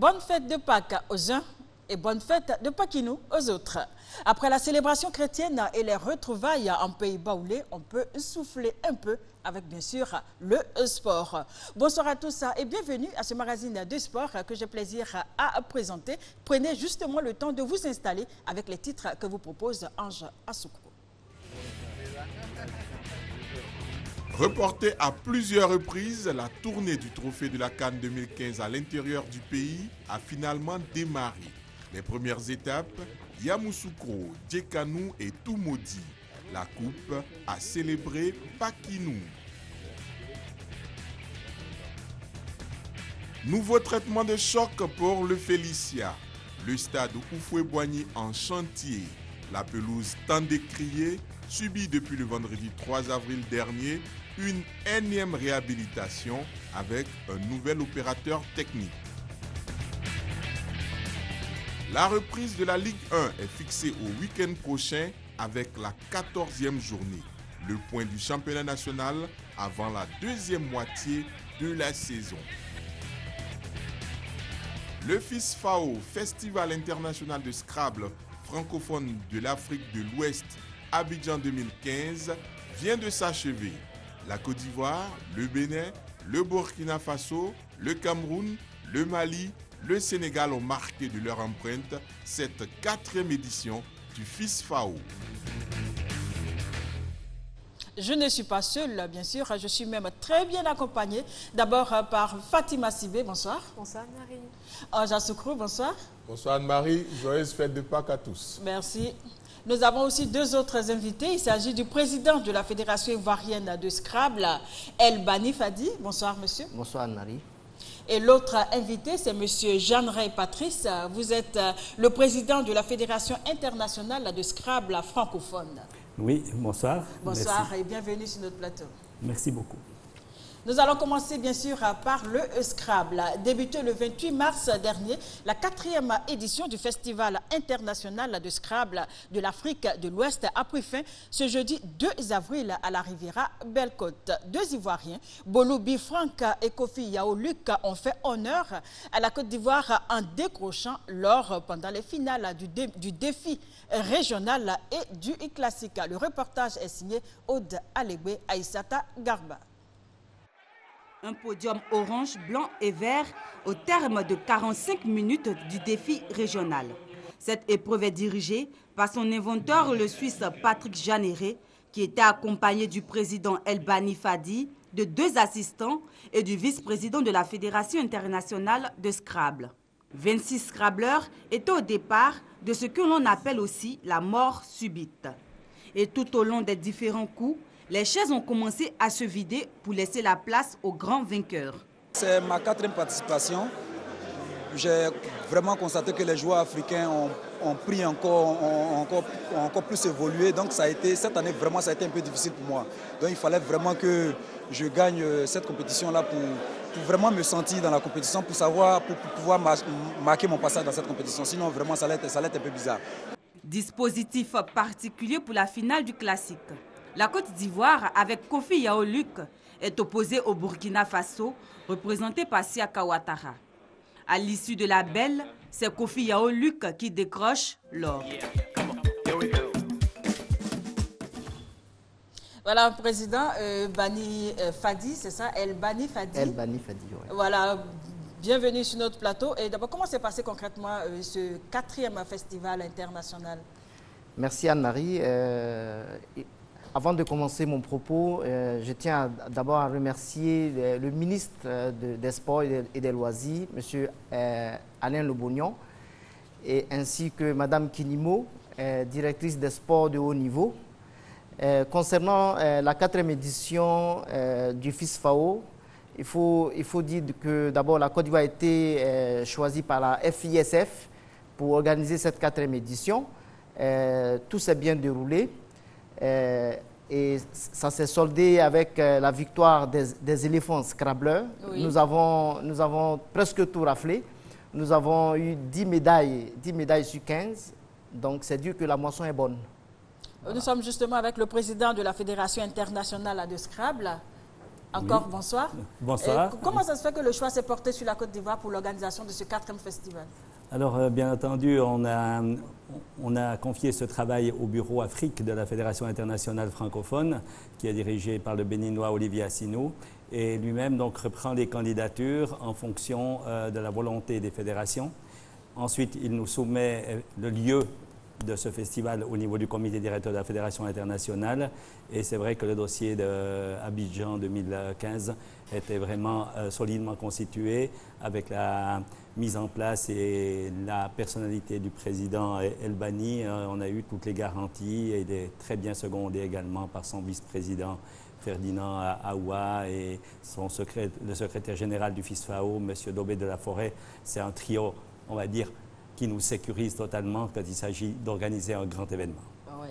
bonne fête de Pâques aux uns et bonne fête de Paquinou aux autres. Après la célébration chrétienne et les retrouvailles en Pays Baoulé, on peut souffler un peu avec bien sûr le sport. Bonsoir à tous et bienvenue à ce magazine de sport que j'ai plaisir à présenter. Prenez justement le temps de vous installer avec les titres que vous propose Ange Assoukro. Reportée à plusieurs reprises, la tournée du trophée de la CAN 2015 à l'intérieur du pays a finalement démarré. Les premières étapes, Yamoussoukro, Djekanou et Toumoudi. La coupe a célébré Paquinou. Nouveau traitement de choc pour le Félicia. Le stade Oufoué-Boigny en chantier. La pelouse tant décriée subit depuis le vendredi 3 avril dernier une énième réhabilitation avec un nouvel opérateur technique. La reprise de la Ligue 1 est fixée au week-end prochain avec la 14e journée, le point du championnat national avant la deuxième moitié de la saison. Le FISFAO, Festival international de Scrabble francophone de l'Afrique de l'Ouest, Abidjan 2015, vient de s'achever. La Côte d'Ivoire, le Bénin, le Burkina Faso, le Cameroun, le Mali, le Sénégal ont marqué de leur empreinte cette 4e édition du FISFAO. Je ne suis pas seule, bien sûr, je suis même très bien accompagnée. D'abord par Fatima Sibé, bonsoir. Bonsoir Marie. Ange Assoukro, bonsoir. Bonsoir Anne-Marie, joyeuse fête de Pâques à tous. Merci. Nous avons aussi deux autres invités. Il s'agit du président de la Fédération ivoirienne de Scrabble, El Bani Fadi. Bonsoir monsieur. Bonsoir Anne-Marie. Et l'autre invité, c'est monsieur Jean-Ray Patrice. Vous êtes le président de la Fédération internationale de Scrabble francophone. Oui, bonsoir. Bonsoir. Merci. Et bienvenue sur notre plateau. Merci beaucoup. Nous allons commencer bien sûr par le Scrabble. Débuté le 28 mars dernier, la 4e édition du Festival international de Scrabble de l'Afrique de l'Ouest a pris fin ce jeudi 2 avril à la Riviera Belle-Côte. Deux Ivoiriens, Boloubi Franck et Kofi Yaoluc, ont fait honneur à la Côte d'Ivoire en décrochant l'or pendant les finales du défi régional et du classique. Le reportage est signé Aude Alébé Aïssata Garba. Un podium orange, blanc et vert au terme de 45 minutes du défi régional. Cette épreuve est dirigée par son inventeur, le Suisse Patrick Janéré, qui était accompagné du président El Bani Fadi, de 2 assistants et du vice-président de la Fédération internationale de Scrabble. 26 scrabbleurs étaient au départ de ce que l'on appelle aussi la mort subite. Et tout au long des différents coups, les chaises ont commencé à se vider pour laisser la place aux grands vainqueurs. C'est ma 4e participation. J'ai vraiment constaté que les joueurs africains ont pris encore plus évolué. Donc cette année, vraiment, ça a été un peu difficile pour moi. Donc il fallait vraiment que je gagne cette compétition-là pour vraiment me sentir dans la compétition, pour pouvoir marquer mon passage dans cette compétition. Sinon, vraiment, ça allait être un peu bizarre. Dispositif particulier pour la finale du classique. La Côte d'Ivoire, avec Kofi Yaoluc, est opposée au Burkina Faso, représenté par Siaka Ouattara. À l'issue de la belle, c'est Kofi Yaoluc qui décroche l'or. Voilà, président Bani Fadi, c'est ça, El Bani Fadi. El Bani Fadi, oui. Voilà, bienvenue sur notre plateau. Et d'abord, comment s'est passé concrètement ce 4e festival international? Merci Anne-Marie. Avant de commencer mon propos, je tiens d'abord à remercier le ministre des Sports et des Loisirs, M. Alain Lebognon, et ainsi que Mme Kinimo, directrice des sports de haut niveau. Concernant la 4e édition du FISFAO, il faut dire que d'abord la Côte d'Ivoire a été choisie par la FISF pour organiser cette 4e édition. Tout s'est bien déroulé. Et ça s'est soldé avec la victoire des éléphants scrabbleurs. Oui. Nous avons presque tout raflé. Nous avons eu 10 médailles sur 15. Donc c'est dire que la moisson est bonne. Nous sommes justement avec le président de la Fédération internationale de Scrabble. Encore Oui. bonsoir. Bonsoir. Comment ça se fait que le choix s'est porté sur la Côte d'Ivoire pour l'organisation de ce 4e festival? Alors, bien entendu, on a confié ce travail au Bureau Afrique de la Fédération internationale francophone, qui est dirigé par le Béninois Olivier Assino, et lui-même donc reprend les candidatures en fonction de la volonté des fédérations. Ensuite, il nous soumet le lieu de ce festival au niveau du comité directeur de la Fédération internationale. Et c'est vrai que le dossier d'Abidjan 2015 était vraiment solidement constitué avec la mise en place et la personnalité du président El Bani. On a eu toutes les garanties et il est très bien secondé également par son vice-président Ferdinand Aoua et le secrétaire général du FISFAO, M. Dobé de la Forêt. C'est un trio, on va dire, qui nous sécurise totalement quand il s'agit d'organiser un grand événement. Oui.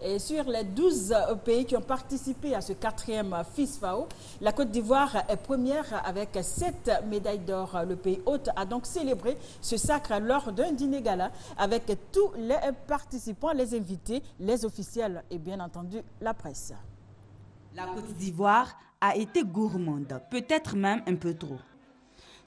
Et sur les 12 pays qui ont participé à ce 4e FISFAO, la Côte d'Ivoire est première avec 7 médailles d'or. Le pays hôte a donc célébré ce sacre lors d'un dîner gala avec tous les participants, les invités, les officiels et bien entendu la presse. La Côte d'Ivoire a été gourmande, peut-être même un peu trop.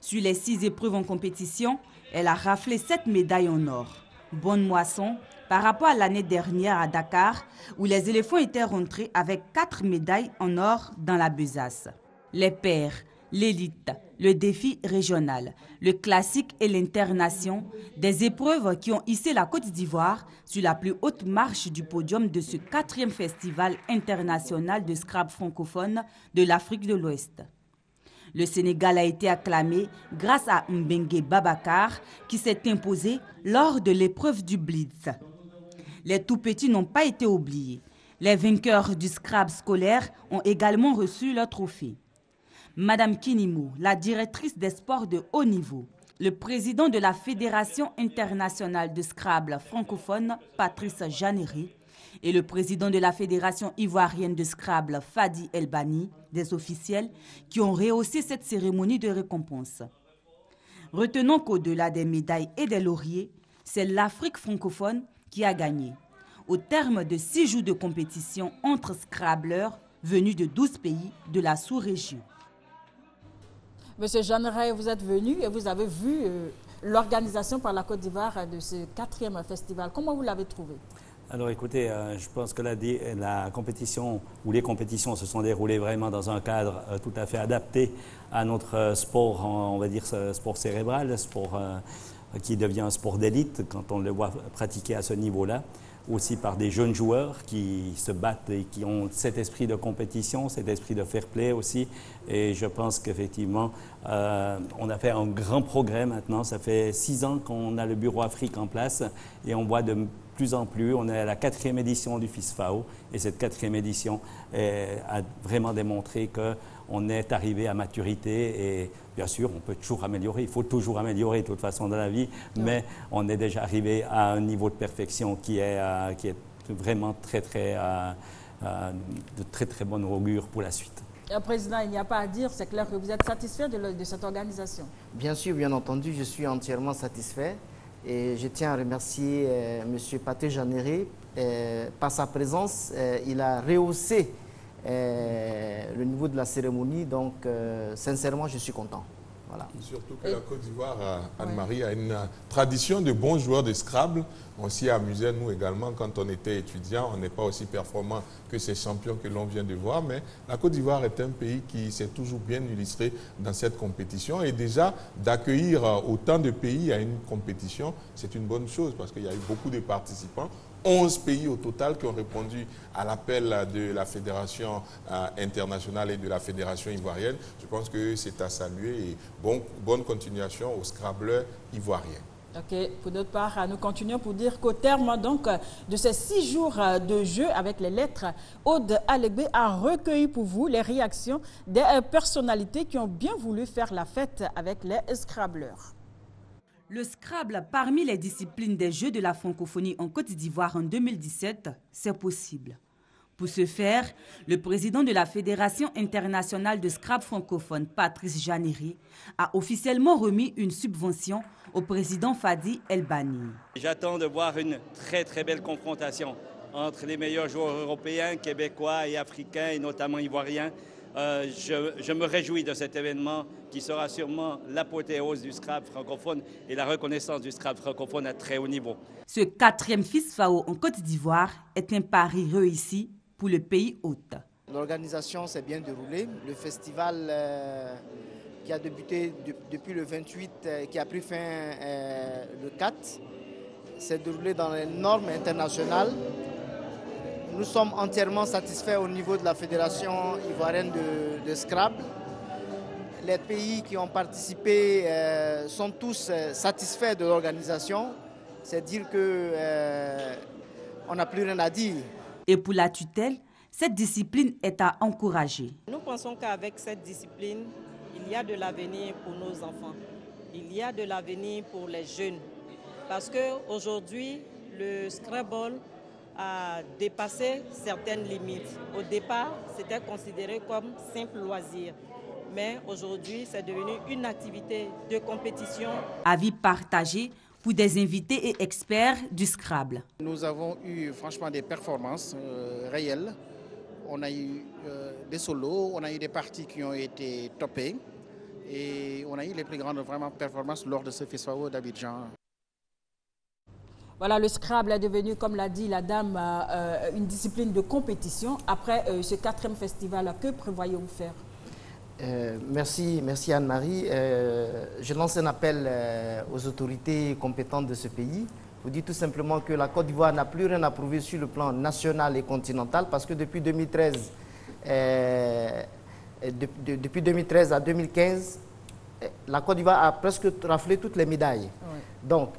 Sur les 6 épreuves en compétition, elle a raflé 7 médailles en or. Bonne moisson par rapport à l'année dernière à Dakar, où les éléphants étaient rentrés avec 4 médailles en or dans la besace. Les pairs, l'élite, le défi régional, le classique et l'internation, des épreuves qui ont hissé la Côte d'Ivoire sur la plus haute marche du podium de ce 4e festival international de Scrabble francophone de l'Afrique de l'Ouest. Le Sénégal a été acclamé grâce à Mbengue Babacar qui s'est imposé lors de l'épreuve du Blitz. Les tout-petits n'ont pas été oubliés. Les vainqueurs du Scrabble scolaire ont également reçu leur trophée. Madame Kinimou, la directrice des sports de haut niveau, le président de la Fédération internationale de Scrabble francophone, Patrice Janéry, et le président de la Fédération ivoirienne de Scrabble, Fadi El Bani, des officiels qui ont rehaussé cette cérémonie de récompense. Retenons qu'au-delà des médailles et des lauriers, c'est l'Afrique francophone qui a gagné. Au terme de 6 jours de compétition entre Scrabbleurs venus de 12 pays de la sous-région. Monsieur Janéry, vous êtes venu et vous avez vu l'organisation par la Côte d'Ivoire de ce 4e festival. Comment vous l'avez trouvé? Alors écoutez, je pense que la compétition ou les compétitions se sont déroulées vraiment dans un cadre tout à fait adapté à notre sport, on va dire sport cérébral, sport qui devient un sport d'élite quand on le voit pratiquer à ce niveau-là, aussi par des jeunes joueurs qui se battent et qui ont cet esprit de compétition, cet esprit de fair play aussi. Et je pense qu'effectivement, on a fait un grand progrès maintenant. Ça fait 6 ans qu'on a le Bureau Afrique en place et on voit de plus en plus. On est à la 4e édition du FISFAO et cette 4e édition a vraiment démontré qu'on est arrivé à maturité et bien sûr, on peut toujours améliorer. Il faut toujours améliorer de toute façon dans la vie, mais on est déjà arrivé à un niveau de perfection qui est vraiment de très bonne augure pour la suite. Président, il n'y a pas à dire, c'est clair que vous êtes satisfait de cette organisation. Bien sûr, bien entendu, je suis entièrement satisfait. Et je tiens à remercier M. Patrice Janéry. Par sa présence, il a rehaussé le niveau de la cérémonie. Donc, sincèrement, je suis content. Voilà. Surtout que la Côte d'Ivoire, Anne-Marie, a une tradition de bons joueurs de Scrabble. On s'y amusait, nous également, quand on était étudiants. On n'est pas aussi performant que ces champions que l'on vient de voir. Mais la Côte d'Ivoire est un pays qui s'est toujours bien illustré dans cette compétition. Et déjà, d'accueillir autant de pays à une compétition, c'est une bonne chose parce qu'il y a eu beaucoup de participants. 11 pays au total qui ont répondu à l'appel de la Fédération internationale et de la Fédération ivoirienne. Je pense que c'est à saluer et bonne continuation aux Scrabbleurs ivoiriens. Ok, pour notre part, nous continuons pour dire qu'au terme donc, de ces 6 jours de jeu avec les lettres, Aude Alegbe a recueilli pour vous les réactions des personnalités qui ont bien voulu faire la fête avec les Scrabbleurs. Le Scrabble, parmi les disciplines des Jeux de la francophonie en Côte d'Ivoire en 2017, c'est possible. Pour ce faire, le président de la Fédération internationale de Scrabble francophone, Patrice Janéry, a officiellement remis une subvention au président Fadi El Bani. J'attends de voir une très belle confrontation entre les meilleurs joueurs européens, québécois et africains, et notamment ivoiriens, Je me réjouis de cet événement qui sera sûrement l'apothéose du Scrabble francophone et la reconnaissance du Scrabble francophone à très haut niveau. Ce 4e FISFAO en Côte d'Ivoire est un pari réussi pour le pays hôte. L'organisation s'est bien déroulée. Le festival qui a débuté depuis le 28, qui a pris fin le 4, s'est déroulé dans les normes internationales. Nous sommes entièrement satisfaits au niveau de la Fédération ivoirienne de Scrabble. Les pays qui ont participé sont tous satisfaits de l'organisation. C'est dire qu'on n'a plus rien à dire. Et pour la tutelle, cette discipline est à encourager. Nous pensons qu'avec cette discipline, il y a de l'avenir pour nos enfants. Il y a de l'avenir pour les jeunes. Parce qu'aujourd'hui, le Scrabble a dépassé certaines limites. Au départ, c'était considéré comme simple loisir. Mais aujourd'hui, c'est devenu une activité de compétition. Avis partagé pour des invités et experts du Scrabble. Nous avons eu franchement des performances réelles. On a eu des solos, on a eu des parties qui ont été topées et on a eu les plus grandes vraiment performances lors de ce FISFAO d'Abidjan. Voilà, le Scrabble est devenu, comme l'a dit la dame, une discipline de compétition. Après ce 4e festival, que prévoyez-vous faire? Merci Anne-Marie. Je lance un appel aux autorités compétentes de ce pays. Je vous dis tout simplement que la Côte d'Ivoire n'a plus rien à prouver sur le plan national et continental parce que depuis 2013, depuis 2013 à 2015, la Côte d'Ivoire a presque raflé toutes les médailles. Oui. Donc,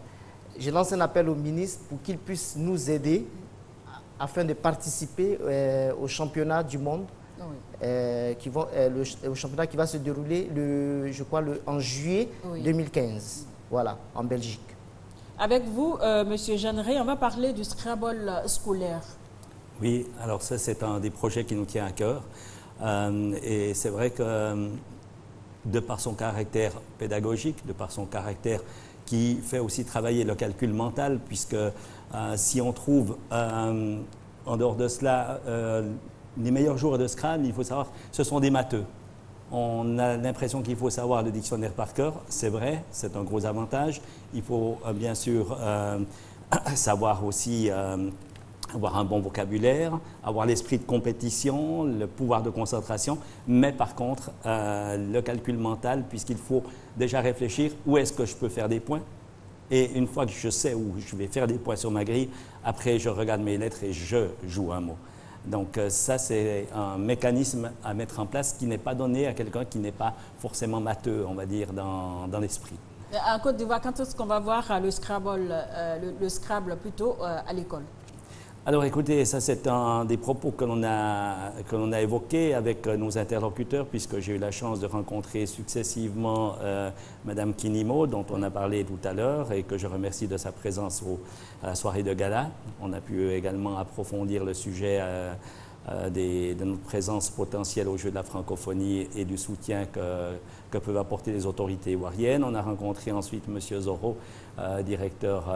je lance un appel au ministre pour qu'il puisse nous aider afin de participer au championnat du monde. Oui. Le championnat qui va se dérouler, en juillet 2015, voilà, en Belgique. Avec vous, Monsieur Jeanneret, on va parler du Scrabble scolaire. Oui, alors ça, c'est un des projets qui nous tient à cœur. Et c'est vrai que, de par son caractère pédagogique, de par son caractère qui fait aussi travailler le calcul mental, puisque si on trouve, en dehors de cela, les meilleurs joueurs de Scrabble, il faut savoir, ce sont des matheux. On a l'impression qu'il faut savoir le dictionnaire par cœur, c'est vrai, c'est un gros avantage. Il faut bien sûr savoir aussi avoir un bon vocabulaire, avoir l'esprit de compétition, le pouvoir de concentration, mais par contre, le calcul mental, puisqu'il faut déjà réfléchir où est-ce que je peux faire des points. Et une fois que je sais où je vais faire des points sur ma grille, après je regarde mes lettres et je joue un mot. Donc ça, c'est un mécanisme à mettre en place qui n'est pas donné à quelqu'un qui n'est pas forcément matheux, on va dire, dans l'esprit. En Côte d'Ivoire, quand est-ce qu'on va voir le Scrabble plutôt à l'école? Alors écoutez, ça c'est un des propos que l'on a évoqués avec nos interlocuteurs, puisque j'ai eu la chance de rencontrer successivement Madame Kinimo, dont on a parlé tout à l'heure, et que je remercie de sa présence à la soirée de gala. On a pu également approfondir le sujet de notre présence potentielle au jeu de la francophonie et du soutien que peuvent apporter les autorités ivoiriennes. On a rencontré ensuite M. Zoro, directeur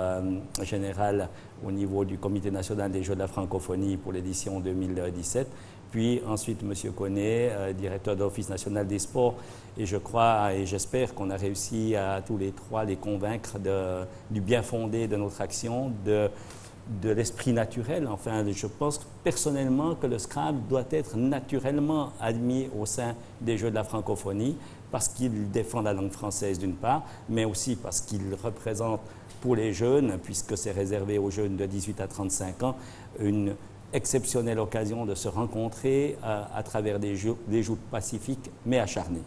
général au niveau du Comité national des jeux de la francophonie pour l'édition 2017. Puis ensuite M. Koné, directeur de l'Office national des sports. Et je crois et j'espère qu'on a réussi à tous les trois les convaincre du bien fondé de notre action, de l'esprit naturel. Enfin, je pense personnellement que le Scrabble doit être naturellement admis au sein des Jeux de la francophonie parce qu'il défend la langue française d'une part, mais aussi parce qu'il représente pour les jeunes, puisque c'est réservé aux jeunes de 18 à 35 ans, une exceptionnelle occasion de se rencontrer à travers des joutes pacifiques mais acharnées.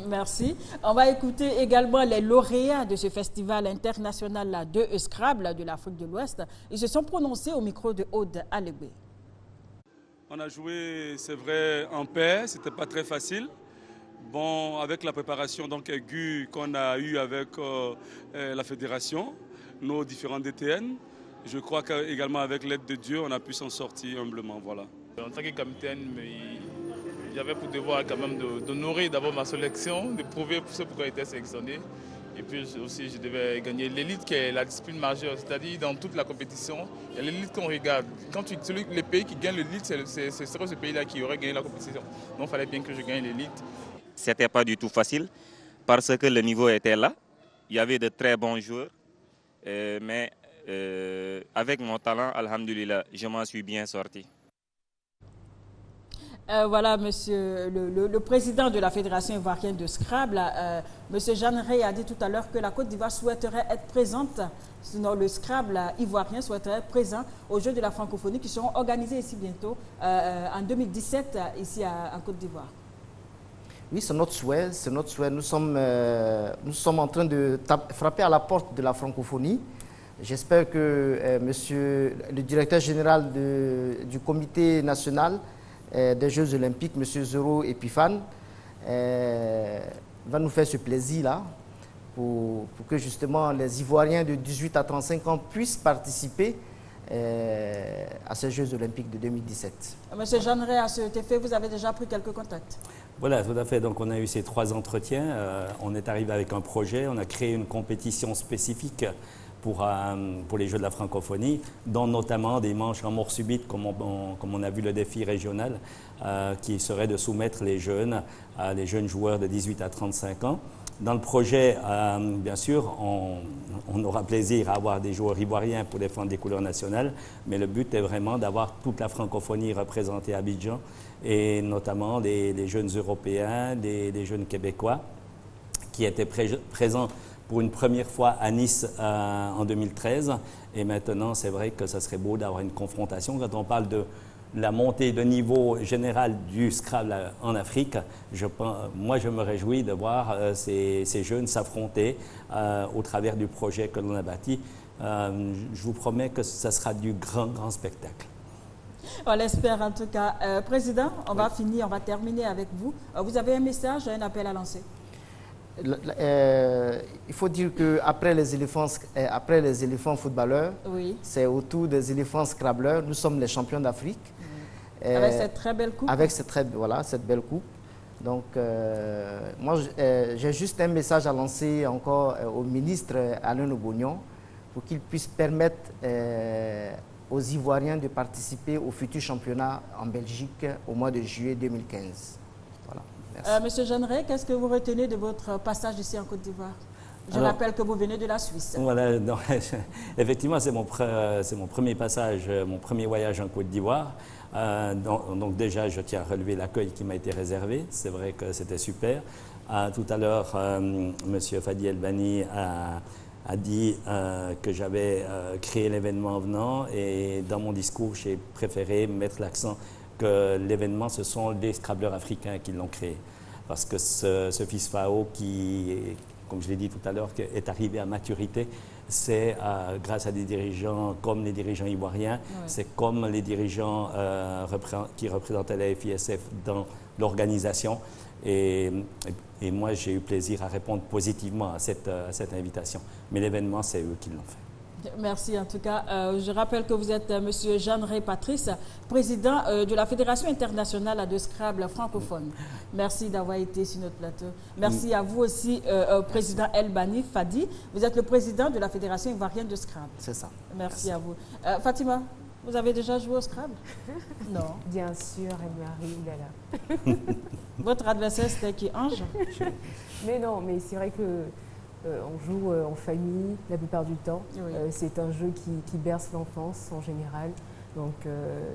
Merci. On va écouter également les lauréats de ce festival international de Scrabble de l'Afrique de l'Ouest. Ils se sont prononcés au micro de Aude Alébé. On a joué, c'est vrai, en paix, c'était pas très facile. Bon, avec la préparation donc aiguë qu'on a eue avec la fédération, nos différents DTN, je crois qu'également avec l'aide de Dieu, on a pu s'en sortir humblement, voilà. En tant que capitaine, j'avais pour devoir quand même d'honorer d'abord ma sélection, de prouver ce pourquoi j'étais sélectionné. Et puis aussi, je devais gagner l'élite qui est la discipline majeure, c'est-à-dire dans toute la compétition, il y a l'élite qu'on regarde. Quand les pays qui gagnent l'élite, ce serait ce pays-là qui aurait gagné la compétition. Donc il fallait bien que je gagne l'élite. C'était pas du tout facile parce que le niveau était là. Il y avait de très bons joueurs, mais avec mon talent, alhamdoulilah, je m'en suis bien sorti. Voilà, monsieur le président de la Fédération ivoirienne de Scrabble, monsieur Jeanneret a dit tout à l'heure que la Côte d'Ivoire souhaiterait être présente, sinon le Scrabble ivoirien souhaiterait être présent aux Jeux de la francophonie qui seront organisés ici bientôt, en 2017, ici en Côte d'Ivoire. Oui, c'est notre souhait, c'est notre souhait. Nous sommes en train de frapper à la porte de la francophonie. J'espère que monsieur le directeur général du comité national des Jeux Olympiques, M. Zoro Epiphane, va nous faire ce plaisir-là pour que justement les Ivoiriens de 18 à 35 ans puissent participer à ces Jeux Olympiques de 2017. Monsieur Jeanneret, à cet effet, vous avez déjà pris quelques contacts? Voilà, tout à fait. Donc on a eu ces 3 entretiens. On est arrivé avec un projet. On a créé une compétition spécifique pour les Jeux de la francophonie, dont notamment des manches en mort subite, comme on a vu le défi régional, qui serait de soumettre les jeunes joueurs de 18 à 35 ans. Dans le projet, bien sûr, on aura plaisir à avoir des joueurs ivoiriens pour défendre des couleurs nationales, mais le but est vraiment d'avoir toute la francophonie représentée à Abidjan, et notamment des jeunes Européens, des jeunes Québécois, qui étaient présents pour une première fois à Nice en 2013. Et maintenant, c'est vrai que ça serait beau d'avoir une confrontation. Quand on parle de la montée de niveau général du Scrabble en Afrique, moi, je me réjouis de voir ces jeunes s'affronter au travers du projet que l'on a bâti. Je vous promets que ça sera du grand spectacle. On l'espère en tout cas. Président, on va terminer avec vous. Vous avez un message, un appel à lancer? Il faut dire qu'après les éléphants footballeurs, oui, c'est au tour des éléphants scrabbleurs. Nous sommes les champions d'Afrique. Avec cette très belle coupe. Avec cette belle coupe. Donc, moi, j'ai juste un message à lancer encore au ministre Alain Obognon pour qu'il puisse permettre aux Ivoiriens de participer au futur championnat en Belgique au mois de juillet 2015. Voilà. Monsieur Jeanneret, qu'est-ce que vous retenez de votre passage ici en Côte d'Ivoire? Je rappelle que vous venez de la Suisse. Voilà, donc, effectivement, c'est mon premier passage, mon premier voyage en Côte d'Ivoire. Donc déjà, je tiens à relever l'accueil qui m'a été réservé. C'est vrai que c'était super. Tout à l'heure, monsieur Fadi El-Bani a dit que j'avais créé l'événement en venant, et dans mon discours, j'ai préféré mettre l'accent que l'événement, ce sont les scrabbleurs africains qui l'ont créé. Parce que ce FISFAO qui, comme je l'ai dit tout à l'heure, est arrivé à maturité, c'est grâce à des dirigeants comme les dirigeants ivoiriens, c'est comme les dirigeants qui représentaient la FISF dans l'organisation. Et moi, j'ai eu plaisir à répondre positivement à cette invitation. Mais l'événement, c'est eux qui l'ont fait. Merci en tout cas. Je rappelle que vous êtes M. Jeanneret Patrice, président de la Fédération internationale de Scrabble francophone. Merci d'avoir été sur notre plateau. Merci à vous aussi, président El-Bani Fadi. Vous êtes le président de la Fédération ivoirienne de Scrabble. C'est ça. Merci à vous. Fatima, vous avez déjà joué au Scrabble? Non. Bien sûr, Anne-Marie. Votre adversaire, c'était qui? Ange? Mais non, mais c'est vrai que on joue en famille la plupart du temps. Oui. C'est un jeu qui berce l'enfance en général. Donc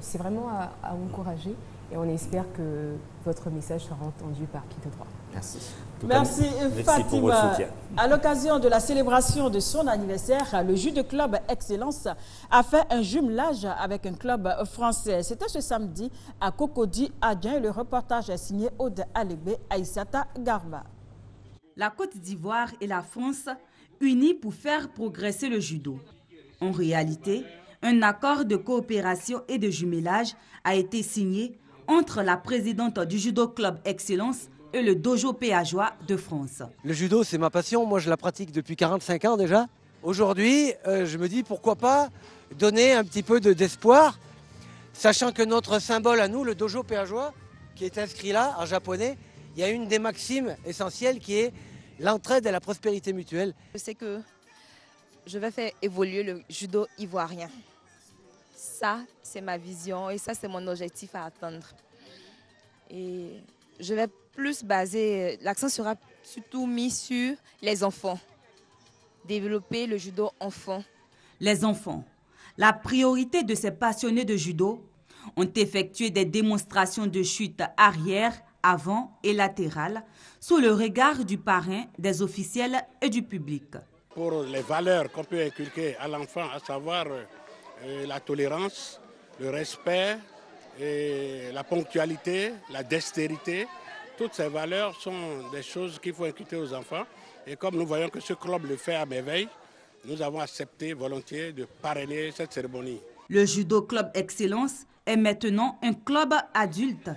c'est vraiment à encourager, et on espère que votre message sera entendu par qui de droit. Merci. Merci Fatima. Pour votre soutien. À l'occasion de la célébration de son anniversaire, le Judo Club Excellence a fait un jumelage avec un club français. C'était ce samedi à Cocody, Agen. Le reportage est signé Aude Alébé, Aïssata Garba. La Côte d'Ivoire et la France unis pour faire progresser le judo. En réalité, un accord de coopération et de jumelage a été signé entre la présidente du Judo Club Excellence et le Dojo Péageois de France. Le judo, c'est ma passion. Moi, je la pratique depuis 45 ans déjà. Aujourd'hui, je me dis pourquoi pas donner un petit peu d'espoir, sachant que notre symbole à nous, le Dojo Péageois, qui est inscrit là en japonais, il y a une des maximes essentielles qui est l'entraide et la prospérité mutuelle. Je sais que je vais faire évoluer le judo ivoirien. Ça, c'est ma vision et ça, c'est mon objectif à atteindre. Et je vais plus baser, l'accent sera surtout mis sur les enfants. Développer le judo enfant. Les enfants. La priorité de ces passionnés de judo ont effectué des démonstrations de chute arrière, avant et latérale sous le regard du parrain, des officiels et du public. Pour les valeurs qu'on peut inculquer à l'enfant, à savoir la tolérance, le respect, et la ponctualité, la dextérité, toutes ces valeurs sont des choses qu'il faut inculquer aux enfants. Et comme nous voyons que ce club le fait à merveille, nous avons accepté volontiers de parrainer cette cérémonie. Le Judo Club Excellence est maintenant un club adulte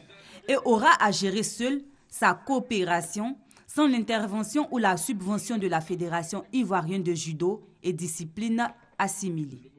et aura à gérer seul sa coopération sans l'intervention ou la subvention de la Fédération ivoirienne de judo et disciplines assimilées.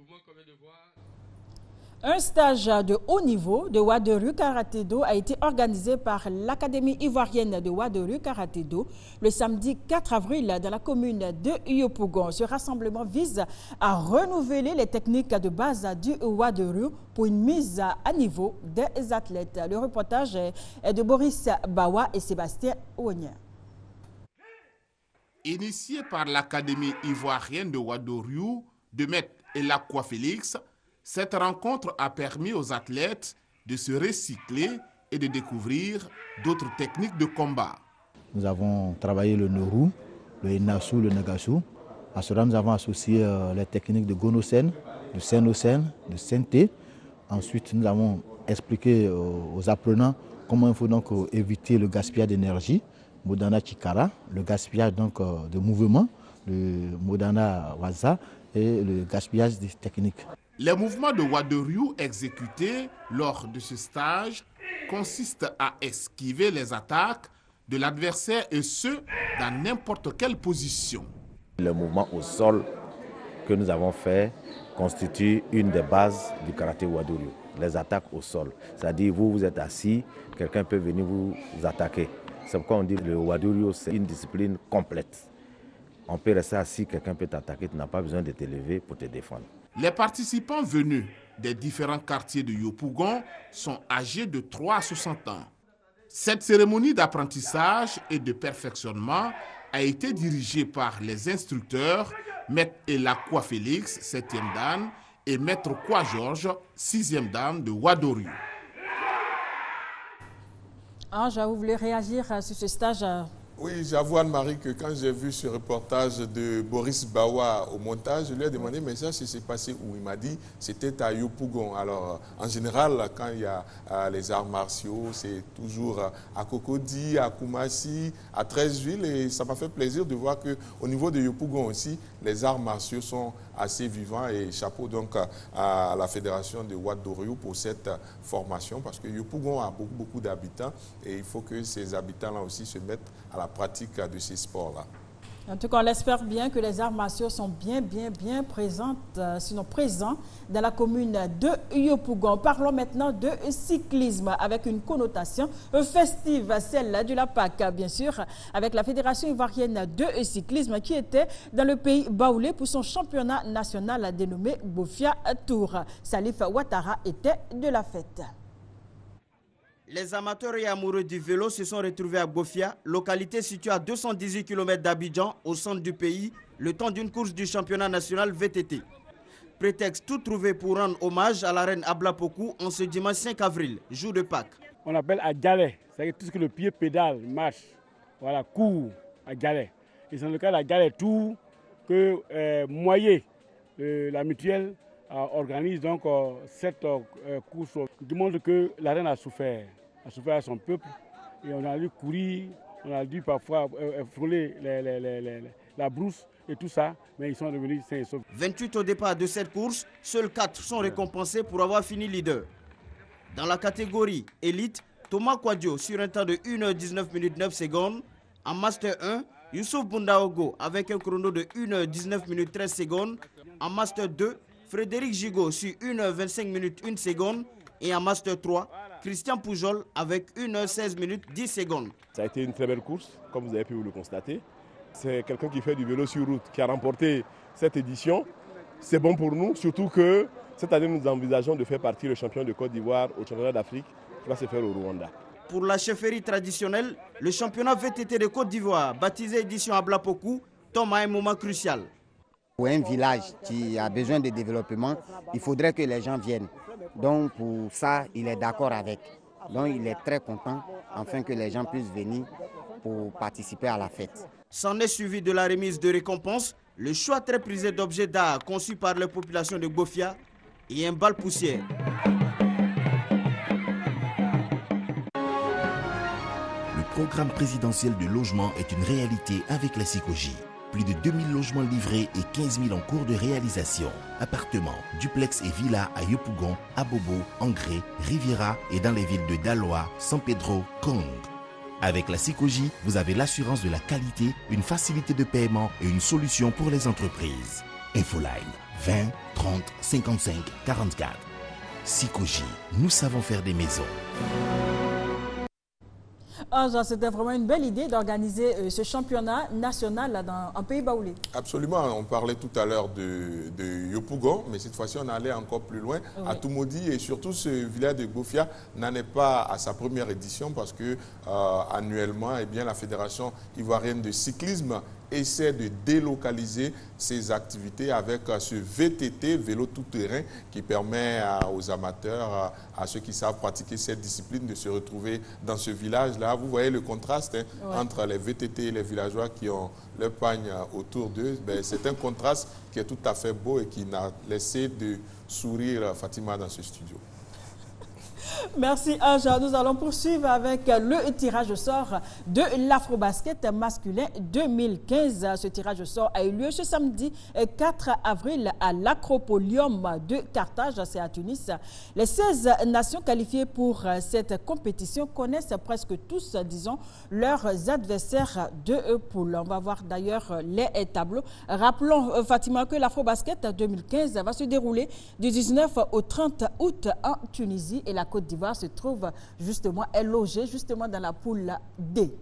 Un stage de haut niveau de Ouadéru Karaté-Do a été organisé par l'Académie ivoirienne de Ouadéru Karaté-Do le samedi 4 avril dans la commune de Yopougon. Ce rassemblement vise à renouveler les techniques de base du Ouadéru pour une mise à niveau des athlètes. Le reportage est de Boris Bawa et Sébastien Ouagna. Initié par l'Académie ivoirienne de Ouadéru de Maître Elakwa Félix, cette rencontre a permis aux athlètes de se recycler et de découvrir d'autres techniques de combat. Nous avons travaillé le Noru, le Inasu, le Nagasu. À cela, nous avons associé les techniques de Gonosen, de Senosen, de Sente. Ensuite, nous avons expliqué aux apprenants comment il faut donc éviter le gaspillage d'énergie, Modana Chikara, le gaspillage donc, de mouvement, le Modana Waza et le gaspillage des techniques. Les mouvements de Ouadéru exécutés lors de ce stage consistent à esquiver les attaques de l'adversaire et ce, dans n'importe quelle position. Le mouvement au sol que nous avons fait constitue une des bases du karaté Ouadéru, les attaques au sol. C'est-à-dire vous êtes assis, quelqu'un peut venir vous attaquer. C'est pourquoi on dit que le Ouadéru, c'est une discipline complète. On peut rester assis, quelqu'un peut t'attaquer, tu n'as pas besoin de te lever pour te défendre. Les participants venus des différents quartiers de Yopougon sont âgés de 3 à 60 ans. Cette cérémonie d'apprentissage et de perfectionnement a été dirigée par les instructeurs Maître Elakwa Félix, 7e dan, et Maître Kwa Georges, 6e dan de Ouadéru. Ange, vous voulez réagir sur ce stage? Oui, j'avoue Anne-Marie que quand j'ai vu ce reportage de Boris Bawa au montage, je lui ai demandé, mais ça, s'est passé où? Il m'a dit, c'était à Yopougon. Alors, en général, quand il y a les arts martiaux, c'est toujours à Cocody, à Koumassi, à Treichville. Et ça m'a fait plaisir de voir qu'au niveau de Yopougon aussi, les arts martiaux sont assez vivants. Et chapeau donc à la fédération de Ouadéru pour cette formation, parce que Yopougon a beaucoup d'habitants et il faut que ces habitants-là aussi se mettent à la pratique de ces sports-là. En tout cas, on l'espère bien que les arts martiaux sont bien présents dans la commune de Yopougon. Parlons maintenant de cyclisme avec une connotation festive, celle de la Pâque, bien sûr, avec la Fédération ivoirienne de cyclisme qui était dans le pays baoulé pour son championnat national dénommé Bofia Tour. Salif Ouattara était de la fête. Les amateurs et amoureux du vélo se sont retrouvés à Bofia, localité située à 218 km d'Abidjan, au centre du pays, le temps d'une course du championnat national VTT. Prétexte tout trouvé pour rendre hommage à la reine Ablapoku en ce dimanche 5 avril, jour de Pâques. On appelle à galet, c'est-à-dire tout ce que le pied pédale, marche, voilà, court à galet. Et c'est dans le cas de la galet tour que Moyer, la mutuelle, organise donc cette course qui montre que la reine a souffert à son peuple et on a dû courir, on a dû parfois frôler la brousse et tout ça, mais ils sont revenus sains et saufs. 28 au départ de cette course, seuls 4 sont récompensés pour avoir fini leader. Dans la catégorie élite, Thomas Kwadjo sur un temps de 1h19 minutes 9 secondes. En Master 1, Youssouf Bundaogo avec un chrono de 1h19 minutes 13 secondes. En Master 2, Frédéric Gigot sur 1h25 minutes 1 seconde. Et en Master 3, Christian Poujol avec 1h16 minutes 10 secondes. Ça a été une très belle course, comme vous avez pu le constater. C'est quelqu'un qui fait du vélo sur route, qui a remporté cette édition. C'est bon pour nous, surtout que cette année, nous envisageons de faire partie le champion de Côte d'Ivoire au championnat d'Afrique qui va se faire au Rwanda. Pour la chefferie traditionnelle, le championnat VTT de Côte d'Ivoire, baptisé édition Ablapoku, tombe à un moment crucial. Pour un village qui a besoin de développement, il faudrait que les gens viennent. Donc pour ça, il est d'accord avec. Donc il est très content afin que les gens puissent venir pour participer à la fête. S'en est suivi de la remise de récompenses, le choix très prisé d'objets d'art conçus par la population de Bofia et un bal poussière. Le programme présidentiel de logement est une réalité avec la SICOGI. Plus de 2000 logements livrés et 15 000 en cours de réalisation. Appartements, duplex et villas à Yopougon, Abobo, Angré, Riviera et dans les villes de Daloa, San Pedro, Kong. Avec la SICOGI, vous avez l'assurance de la qualité, une facilité de paiement et une solution pour les entreprises. Infoline 20 30 55 44. SICOGI, nous savons faire des maisons. C'était vraiment une belle idée d'organiser ce championnat national en Pays Baoulé. Absolument. On parlait tout à l'heure de Yopougon, mais cette fois-ci, on allait encore plus loin, oui, à Toumoudi. Et surtout, ce village de Bofia n'en est pas à sa première édition parce que annuellement, eh bien, la Fédération ivoirienne de cyclisme essaie de délocaliser ses activités avec ce VTT, vélo tout-terrain, qui permet aux amateurs, à ceux qui savent pratiquer cette discipline, de se retrouver dans ce village-là. Vous voyez le contraste entre les VTT et les villageois qui ont leur pagne autour d'eux. C'est un contraste qui est tout à fait beau et qui n'a laissé de sourire Fatima dans ce studio. Merci Aja. Nous allons poursuivre avec le tirage au sort de l'Afrobasket masculin 2015. Ce tirage au sort a eu lieu ce samedi 4 avril à l'Acropolium de Carthage, c'est à Tunis. Les 16 nations qualifiées pour cette compétition connaissent presque tous, disons, leurs adversaires de poule. On va voir d'ailleurs les tableaux. Rappelons, Fatima, que l'Afrobasket 2015 va se dérouler du 19 au 30 août en Tunisie et la Côte d'Ivoire se trouve justement, est logée justement dans la poule D.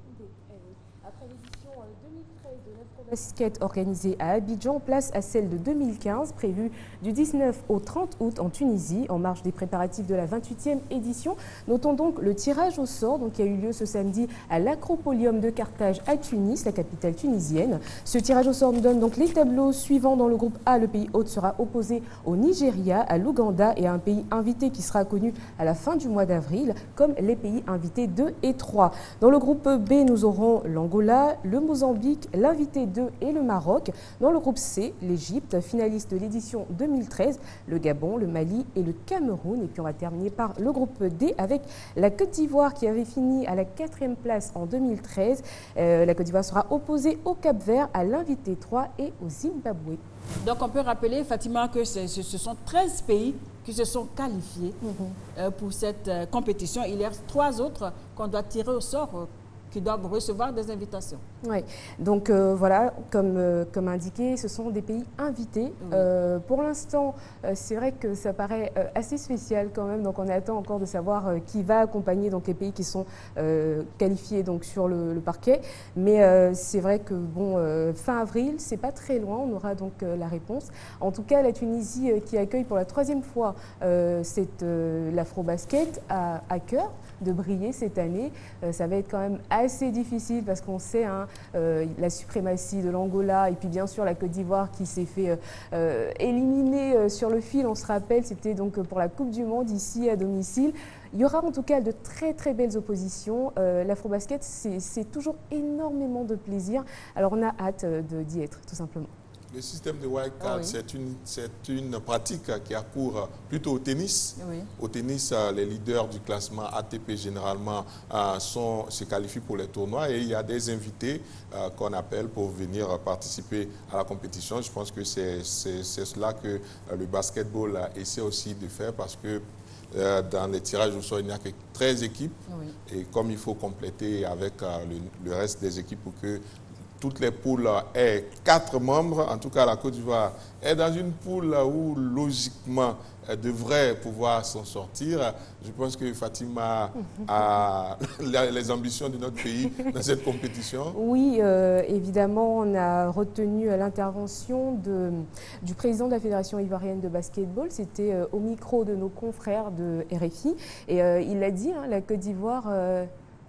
Après l'édition 2013 de l'Afrobasket organisée à Abidjan, place à celle de 2015 prévue du 19 au 30 août en Tunisie, en marge des préparatifs de la 28e édition. Notons donc le tirage au sort qui a eu lieu ce samedi à l'Acropolium de Carthage à Tunis, la capitale tunisienne. Ce tirage au sort nous donne donc les tableaux suivants. Dans le groupe A, le pays hôte sera opposé au Nigeria, à l'Ouganda et à un pays invité qui sera connu à la fin du mois d'avril, comme les pays invités 2 et 3. Dans le groupe B, nous aurons l'Angola, le Mozambique, l'invité 2 et le Maroc. Dans le groupe C, l'Égypte, finaliste de l'édition 2013, le Gabon, le Mali et le Cameroun. Et puis on va terminer par le groupe D avec la Côte d'Ivoire qui avait fini à la 4e place en 2013. La Côte d'Ivoire sera opposée au Cap-Vert, à l'invité 3 et au Zimbabwe. Donc on peut rappeler, Fatima, que ce sont 13 pays qui se sont qualifiés pour cette compétition. Il y a 3 autres qu'on doit tirer au sort, qui doivent recevoir des invitations. Oui, donc voilà, comme indiqué, ce sont des pays invités. Oui. Pour l'instant, c'est vrai que ça paraît assez spécial quand même, donc on attend encore de savoir qui va accompagner donc, les pays qui sont qualifiés donc, sur le parquet. Mais c'est vrai que bon, fin avril, c'est pas très loin, on aura donc la réponse. En tout cas, la Tunisie qui accueille pour la 3e fois l'Afrobasket a à cœur de briller cette année. Ça va être quand même assez difficile parce qu'on sait la suprématie de l'Angola et puis bien sûr la Côte d'Ivoire qui s'est fait éliminer sur le fil. On se rappelle, c'était donc pour la Coupe du Monde ici à domicile. Il y aura en tout cas de très très belles oppositions. L'Afrobasket, c'est toujours énormément de plaisir. Alors on a hâte d'y être tout simplement. Le système de wildcard, c'est une pratique qui a cours plutôt au tennis. Oui. Au tennis, les leaders du classement ATP généralement se qualifient pour les tournois et il y a des invités qu'on appelle pour venir participer à la compétition. Je pense que c'est cela que le basketball essaie aussi de faire parce que dans les tirages au sort, il n'y a que 13 équipes. Oui. Et comme il faut compléter avec le reste des équipes pour que toutes les poules aient 4 membres. En tout cas, la Côte d'Ivoire est dans une poule où, logiquement, elle devrait pouvoir s'en sortir. Je pense que Fatima a les ambitions de notre pays dans cette compétition. Oui, évidemment, on a retenu l'intervention du président de la Fédération ivoirienne de basketball. C'était au micro de nos confrères de RFI. Et il a dit, la Côte d'Ivoire...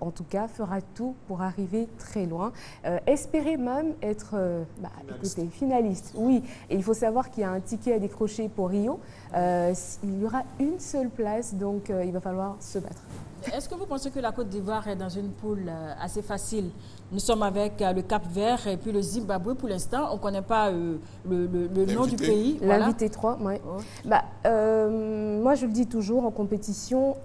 en tout cas, fera tout pour arriver très loin. Espérer même être finaliste. Oui, et il faut savoir qu'il y a un ticket à décrocher pour Rio. Il y aura une seule place, donc il va falloir se battre. Est-ce que vous pensez que la Côte d'Ivoire est dans une poule assez facile? Nous sommes avec le Cap-Vert et puis le Zimbabwe pour l'instant. On ne connaît pas le nom du pays. L'invité 3, oui. Oh. Moi, je le dis toujours, en compétition,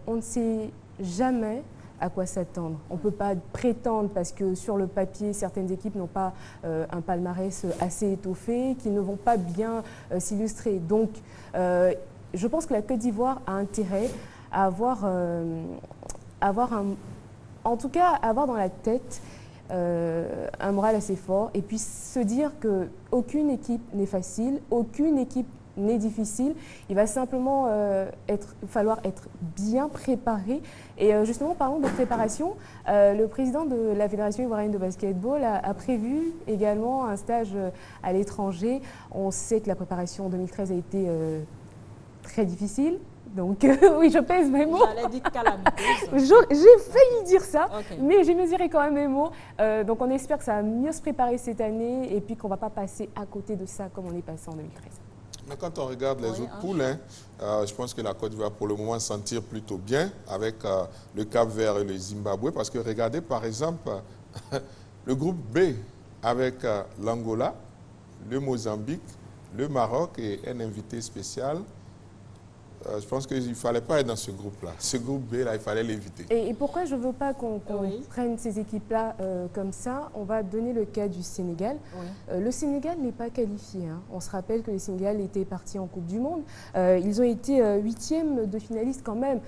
on ne sait jamais à quoi s'attendre. On ne peut pas prétendre, parce que sur le papier, certaines équipes n'ont pas un palmarès assez étoffé, qui ne vont pas bien s'illustrer. Donc, je pense que la Côte d'Ivoire a intérêt à avoir dans la tête un moral assez fort et puis se dire qu'aucune équipe n'est facile, aucune équipe n'est difficile. Il va simplement falloir être bien préparé. Et justement, parlons de préparation. Le président de la Fédération ivoirienne de basketball a prévu également un stage à l'étranger. On sait que la préparation en 2013 a été très difficile. Donc, oui, je pèse mes mots. J'allais dire calamiteuse. J'ai failli dire ça, Okay. mais j'ai mesuré quand même mes mots. Donc, on espère que ça va mieux se préparer cette année et puis qu'on ne va pas passer à côté de ça comme on est passé en 2013. Mais quand on regarde les autres poules, je pense que la Côte d'Ivoire, pour le moment, s'en tire plutôt bien avec le Cap-Vert et le Zimbabwe. Parce que regardez, par exemple, le groupe B avec l'Angola, le Mozambique, le Maroc et un invité spécial. Je pense qu'il ne fallait pas être dans ce groupe-là. Ce groupe B, là, il fallait l'éviter. Et pourquoi je ne veux pas qu'on prenne ces équipes-là comme ça? On va donner le cas du Sénégal. Oui. Le Sénégal n'est pas qualifié. On se rappelle que le Sénégal était parti en Coupe du Monde. Ils ont été 8e de finalistes quand même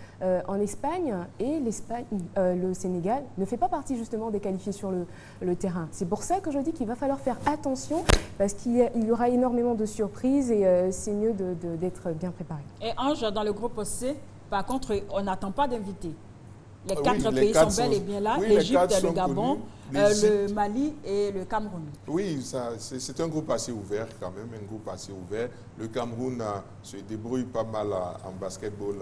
en Espagne. Et le Sénégal ne fait pas partie justement des qualifiés sur le terrain. C'est pour ça que je dis qu'il va falloir faire attention parce qu'il y aura énormément de surprises et c'est mieux d'être bien préparé. Et Ange, dans le groupe C, par contre, on n'attend pas d'invités. Les 4 pays sont bel et bien là. Oui, l'Égypte, le Gabon, le Mali et le Cameroun. Oui, c'est un groupe assez ouvert quand même, un groupe assez ouvert. Le Cameroun se débrouille pas mal en basketball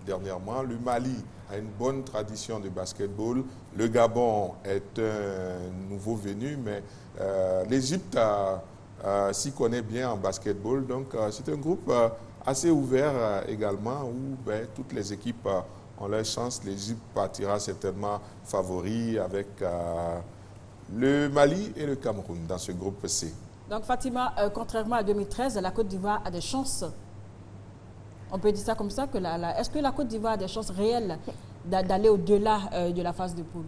dernièrement. Le Mali a une bonne tradition de basketball. Le Gabon est un nouveau venu, mais l'Égypte s'y connaît bien en basketball. Donc, c'est un groupe assez ouvert également où toutes les équipes ont leur chance. L'Égypte partira certainement favori avec le Mali et le Cameroun dans ce groupe C. Donc Fatima, contrairement à 2013, la Côte d'Ivoire a des chances. On peut dire ça comme ça. Est-ce que la Côte d'Ivoire a des chances réelles d'aller au-delà de la phase de poule?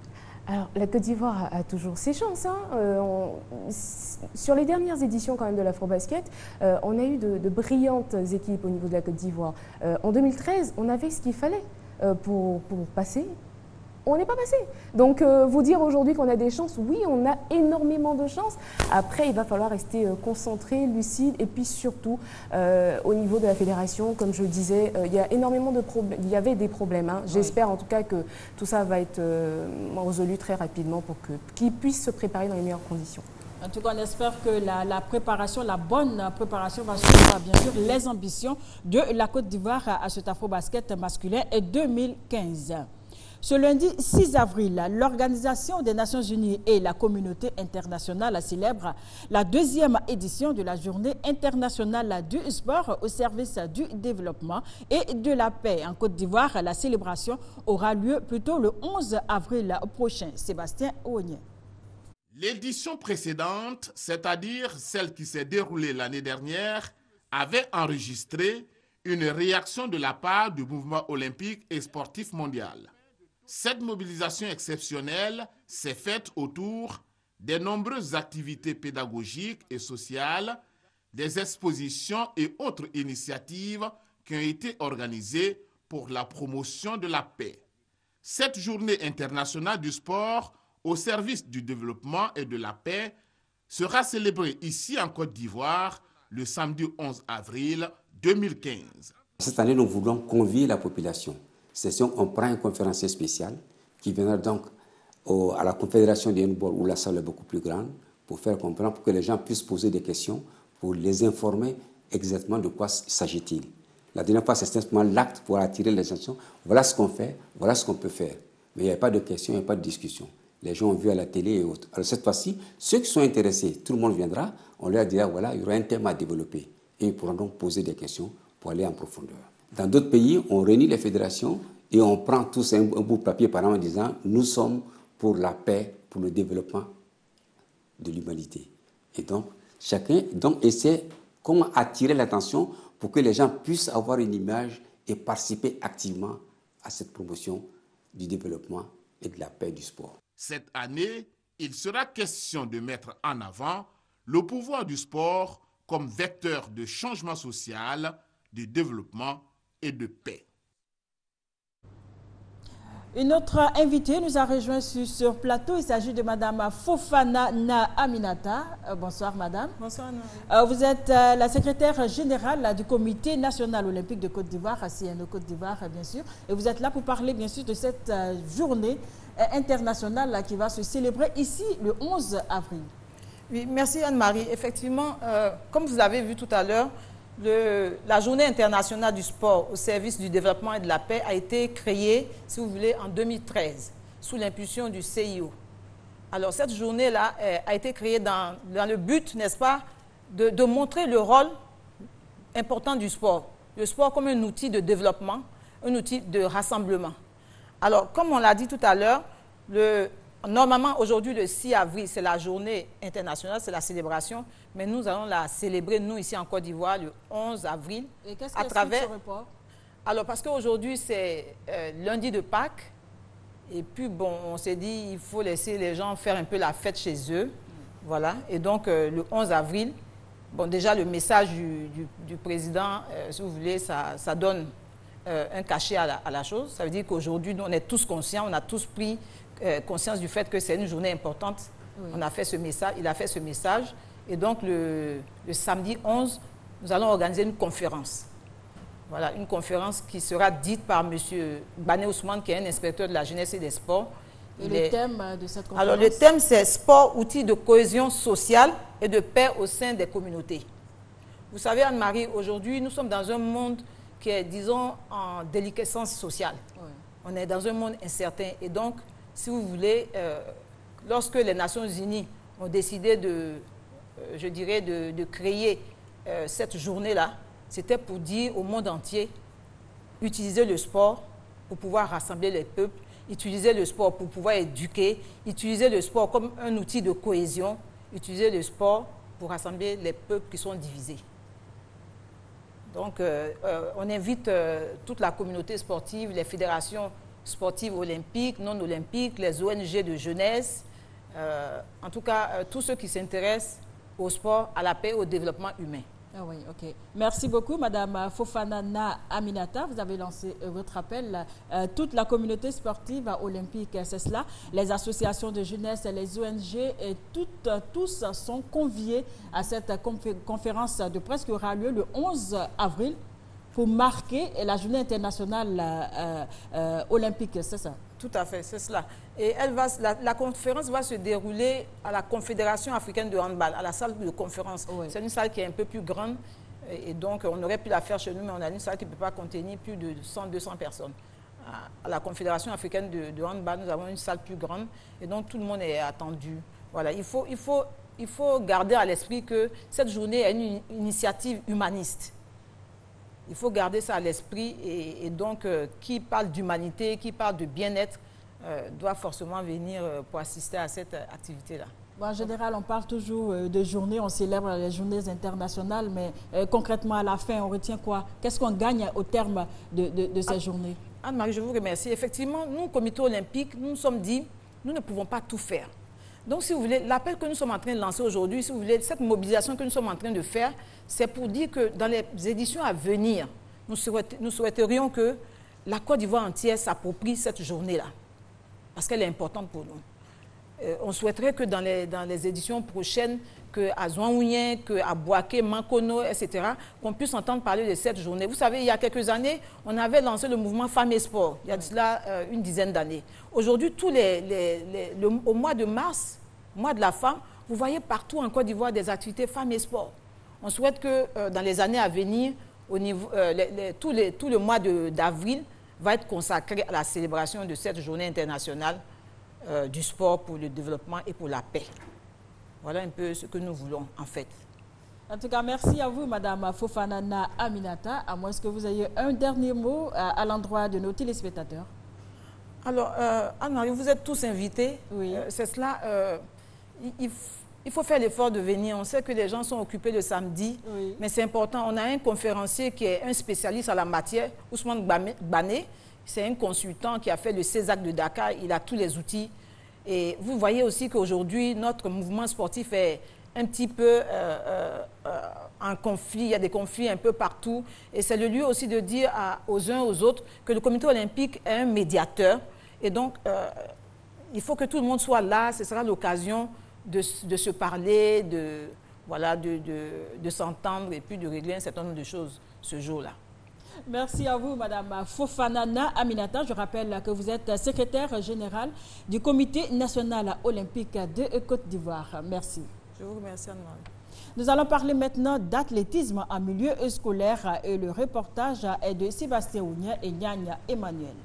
Alors, la Côte d'Ivoire a toujours ses chances. Sur les dernières éditions quand même de l'Afrobasket, on a eu de brillantes équipes au niveau de la Côte d'Ivoire. En 2013, on avait ce qu'il fallait pour passer. On n'est pas passé. Donc, vous dire aujourd'hui qu'on a des chances, oui, on a énormément de chances. Après, il va falloir rester concentré, lucide, et puis surtout, au niveau de la fédération, comme je le disais, il y a énormément de problèmes. Il y avait des problèmes. J'espère en tout cas que tout ça va être résolu très rapidement pour qu'ils puissent se préparer dans les meilleures conditions. En tout cas, on espère que la préparation, la bonne préparation va suivre bien sûr les ambitions de la Côte d'Ivoire à cet Afrobasket masculin 2015. Ce lundi 6 avril, l'Organisation des Nations Unies et la communauté internationale célèbrent la 2e édition de la Journée internationale du sport au service du développement et de la paix. En Côte d'Ivoire, la célébration aura lieu plutôt le 11 avril prochain. Sébastien Oignet. L'édition précédente, c'est-à-dire celle qui s'est déroulée l'année dernière, avait enregistré une réaction de la part du mouvement olympique et sportif mondial. Cette mobilisation exceptionnelle s'est faite autour des nombreuses activités pédagogiques et sociales, des expositions et autres initiatives qui ont été organisées pour la promotion de la paix. Cette journée internationale du sport au service du développement et de la paix sera célébré ici en Côte d'Ivoire le samedi 11 avril 2015. Cette année, nous voulons convier la population. On prend un conférencier spécial qui viendra donc à la Confédération des handball où la salle est beaucoup plus grande pour faire comprendre, pour que les gens puissent poser des questions, pour les informer exactement de quoi s'agit-il. La dernière fois, c'est simplement l'acte pour attirer les attentions. Voilà ce qu'on fait, voilà ce qu'on peut faire. Mais il n'y a pas de questions, il n'y a pas de discussion. Les gens ont vu à la télé et autres. Alors cette fois-ci, ceux qui sont intéressés, tout le monde viendra, on leur dira, voilà, il y aura un thème à développer. Et ils pourront donc poser des questions pour aller en profondeur. Dans d'autres pays, on réunit les fédérations et on prend tous un bout de papier par exemple en disant, nous sommes pour la paix, pour le développement de l'humanité. Et donc, chacun essaie comment attirer l'attention pour que les gens puissent avoir une image et participer activement à cette promotion du développement et de la paix du sport. Cette année, il sera question de mettre en avant le pouvoir du sport comme vecteur de changement social, de développement et de paix. Une autre invitée nous a rejoint sur ce plateau. Il s'agit de Madame Fofana Na Aminata. Bonsoir Madame. Bonsoir. Vous êtes la secrétaire générale du Comité national olympique de Côte d'Ivoire, CNO Côte d'Ivoire bien sûr. Et vous êtes là pour parler bien sûr de cette journée internationale qui va se célébrer ici le 11 avril. Oui, merci Anne-Marie. Effectivement, comme vous l'avez vu tout à l'heure, la journée internationale du sport au service du développement et de la paix a été créée, si vous voulez, en 2013, sous l'impulsion du CIO. Alors, cette journée-là a été créée dans le but, n'est-ce pas, de montrer le rôle important du sport. Le sport comme un outil de développement, un outil de rassemblement. Alors, comme on l'a dit tout à l'heure, normalement, aujourd'hui, le 6 avril, c'est la journée internationale, c'est la célébration, mais nous allons la célébrer, nous, ici en Côte d'Ivoire, le 11 avril. Et qu'est-ce que c'est ce report? Alors, parce qu'aujourd'hui, c'est lundi de Pâques, et puis, bon, on s'est dit, il faut laisser les gens faire un peu la fête chez eux, voilà. Et donc, le 11 avril, bon, déjà, le message du président, si vous voulez, ça donne un cachet à la chose. Ça veut dire qu'aujourd'hui, nous, on est tous conscients, on a tous pris conscience du fait que c'est une journée importante. Oui. On a fait ce message, il a fait ce message. Et donc, le samedi 11, nous allons organiser une conférence. Voilà, une conférence qui sera dite par M. Bané Ousmane, qui est un inspecteur de la jeunesse et des sports. Et le thème de cette conférence? Alors, le thème, c'est « Sport, outil de cohésion sociale et de paix au sein des communautés ». Vous savez, Anne-Marie, aujourd'hui, nous sommes dans un monde qui est, disons, en déliquescence sociale. Oui. On est dans un monde incertain. Et donc, si vous voulez, lorsque les Nations Unies ont décidé je dirais, de créer cette journée-là, c'était pour dire au monde entier, utiliser le sport pour pouvoir rassembler les peuples, utiliser le sport pour pouvoir éduquer, utiliser le sport comme un outil de cohésion, utiliser le sport pour rassembler les peuples qui sont divisés. Donc, on invite toute la communauté sportive, les fédérations sportives olympiques, non olympiques, les ONG de jeunesse, en tout cas, tous ceux qui s'intéressent au sport, à la paix, au développement humain. Ah oui, ok. Merci beaucoup, Madame Fofana Na Aminata. Vous avez lancé votre appel. Toute la communauté sportive olympique, c'est cela. Les associations de jeunesse, les ONG, et tous sont conviés à cette conférence de presse qui aura lieu le 11 avril pour marquer la journée internationale olympique, c'est ça? Tout à fait, c'est cela. Et la conférence va se dérouler à la Confédération africaine de handball, à la salle de conférence. Oui. C'est une salle qui est un peu plus grande et donc on aurait pu la faire chez nous, mais on a une salle qui ne peut pas contenir plus de 100-200 personnes. À la Confédération africaine de handball, nous avons une salle plus grande et donc tout le monde est attendu. Voilà, il faut garder à l'esprit que cette journée est une initiative humaniste. Il faut garder ça à l'esprit et donc qui parle d'humanité, qui parle de bien-être, doit forcément venir pour assister à cette activité-là. Bon, en général, on parle toujours de journées, on célèbre les journées internationales, mais concrètement, à la fin, on retient quoi? Qu'est-ce qu'on gagne au terme de ces journées? Anne-Marie, je vous remercie. Effectivement, nous, au comité olympique, nous nous sommes dit, nous ne pouvons pas tout faire. Donc, si vous voulez, l'appel que nous sommes en train de lancer aujourd'hui, si vous voulez, cette mobilisation que nous sommes en train de faire, c'est pour dire que dans les éditions à venir, nous souhaiterions que la Côte d'Ivoire entière s'approprie cette journée-là, parce qu'elle est importante pour nous. On souhaiterait que dans les éditions prochaines, qu'à Zouaouen, qu'à Boaké, Mankono, etc., qu'on puisse entendre parler de cette journée. Vous savez, il y a quelques années, on avait lancé le mouvement Femmes et Sport, il y a de cela une dizaine d'années. Aujourd'hui, au mois de mars, mois de la femme, vous voyez partout en Côte d'Ivoire des activités Femmes et Sport. On souhaite que dans les années à venir, tout le mois d'avril va être consacré à la célébration de cette journée internationale du sport pour le développement et pour la paix. Voilà un peu ce que nous voulons en fait. En tout cas, merci à vous, Madame Fofanana Aminata. À moins que vous ayez un dernier mot à l'endroit de nos téléspectateurs. Alors, Anne-Marie, vous êtes tous invités. Oui. C'est cela. Il faut faire l'effort de venir. On sait que les gens sont occupés le samedi, oui, mais c'est important. On a un conférencier qui est un spécialiste en la matière, Ousmane Bané. C'est un consultant qui a fait le CESAC de Dakar. Il a tous les outils. Et vous voyez aussi qu'aujourd'hui, notre mouvement sportif est un petit peu en conflit. Il y a des conflits un peu partout. Et c'est le lieu aussi de dire aux uns aux autres que le comité olympique est un médiateur. Et donc, il faut que tout le monde soit là. Ce sera l'occasion de se parler, de s'entendre et puis de régler un certain nombre de choses ce jour-là. Merci à vous, Madame Fofanana Aminata. Je rappelle que vous êtes secrétaire générale du Comité national olympique de Côte d'Ivoire. Merci. Je vous remercie, Anne-Marie. Nous allons parler maintenant d'athlétisme en milieu scolaire et le reportage est de Sébastien Ounien et Nyanya Emmanuel.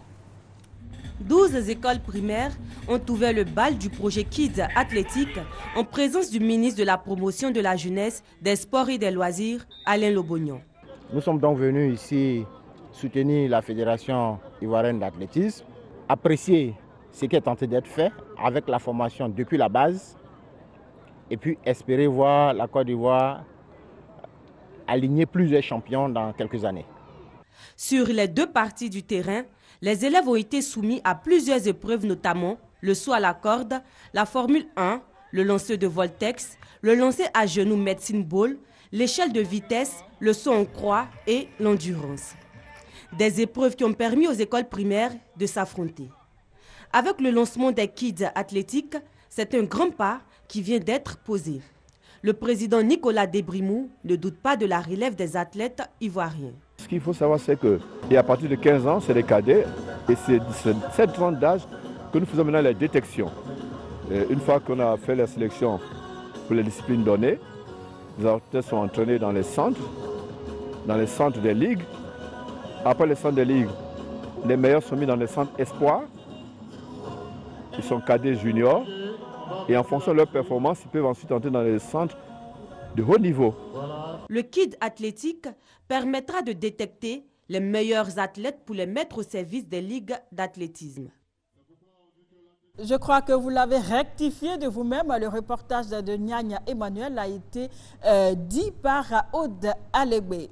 12 écoles primaires ont ouvert le bal du projet Kids Athlétique en présence du ministre de la Promotion de la Jeunesse, des Sports et des Loisirs, Alain Lobognon. Nous sommes donc venus ici soutenir la Fédération ivoirienne d'athlétisme, apprécier ce qui est tenté d'être fait avec la formation depuis la base et puis espérer voir la Côte d'Ivoire aligner plusieurs champions dans quelques années. Sur les deux parties du terrain, les élèves ont été soumis à plusieurs épreuves, notamment le saut à la corde, la Formule 1, le lancer de Voltex, le lancer à genoux Medicine Ball, l'échelle de vitesse, le saut en croix et l'endurance. Des épreuves qui ont permis aux écoles primaires de s'affronter. Avec le lancement des Kids Athlétiques, c'est un grand pas qui vient d'être posé. Le président Nicolas Debrimou ne doute pas de la relève des athlètes ivoiriens. Ce qu'il faut savoir, c'est qu'à partir de 15 ans, c'est les cadets et c'est cette tranche d'âge que nous faisons maintenant les détections. Et une fois qu'on a fait la sélection pour les disciplines données, les athlètes sont entraînés dans les centres des ligues. Après les centres des ligues, les meilleurs sont mis dans les centres espoirs. Ils sont cadets juniors. Et en fonction de leur performance, ils peuvent ensuite entrer dans les centres de haut niveau. Le Kid Athlétique permettra de détecter les meilleurs athlètes pour les mettre au service des ligues d'athlétisme. Je crois que vous l'avez rectifié de vous-même. Le reportage de Nyanya Emmanuel a été dit par Aude Allegbe.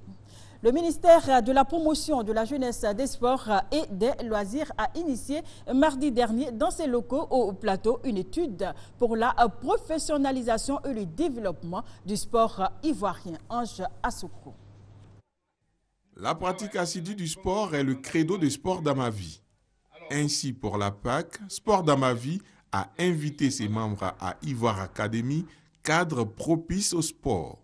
Le ministère de la Promotion de la Jeunesse, des Sports et des Loisirs a initié mardi dernier dans ses locaux au plateau une étude pour la professionnalisation et le développement du sport ivoirien. Ange Assoukro. La pratique assidue du sport est le credo de Sport dans ma vie. Ainsi, pour la PAC, Sport dans ma vie a invité ses membres à Ivoire Academy, cadre propice au sport.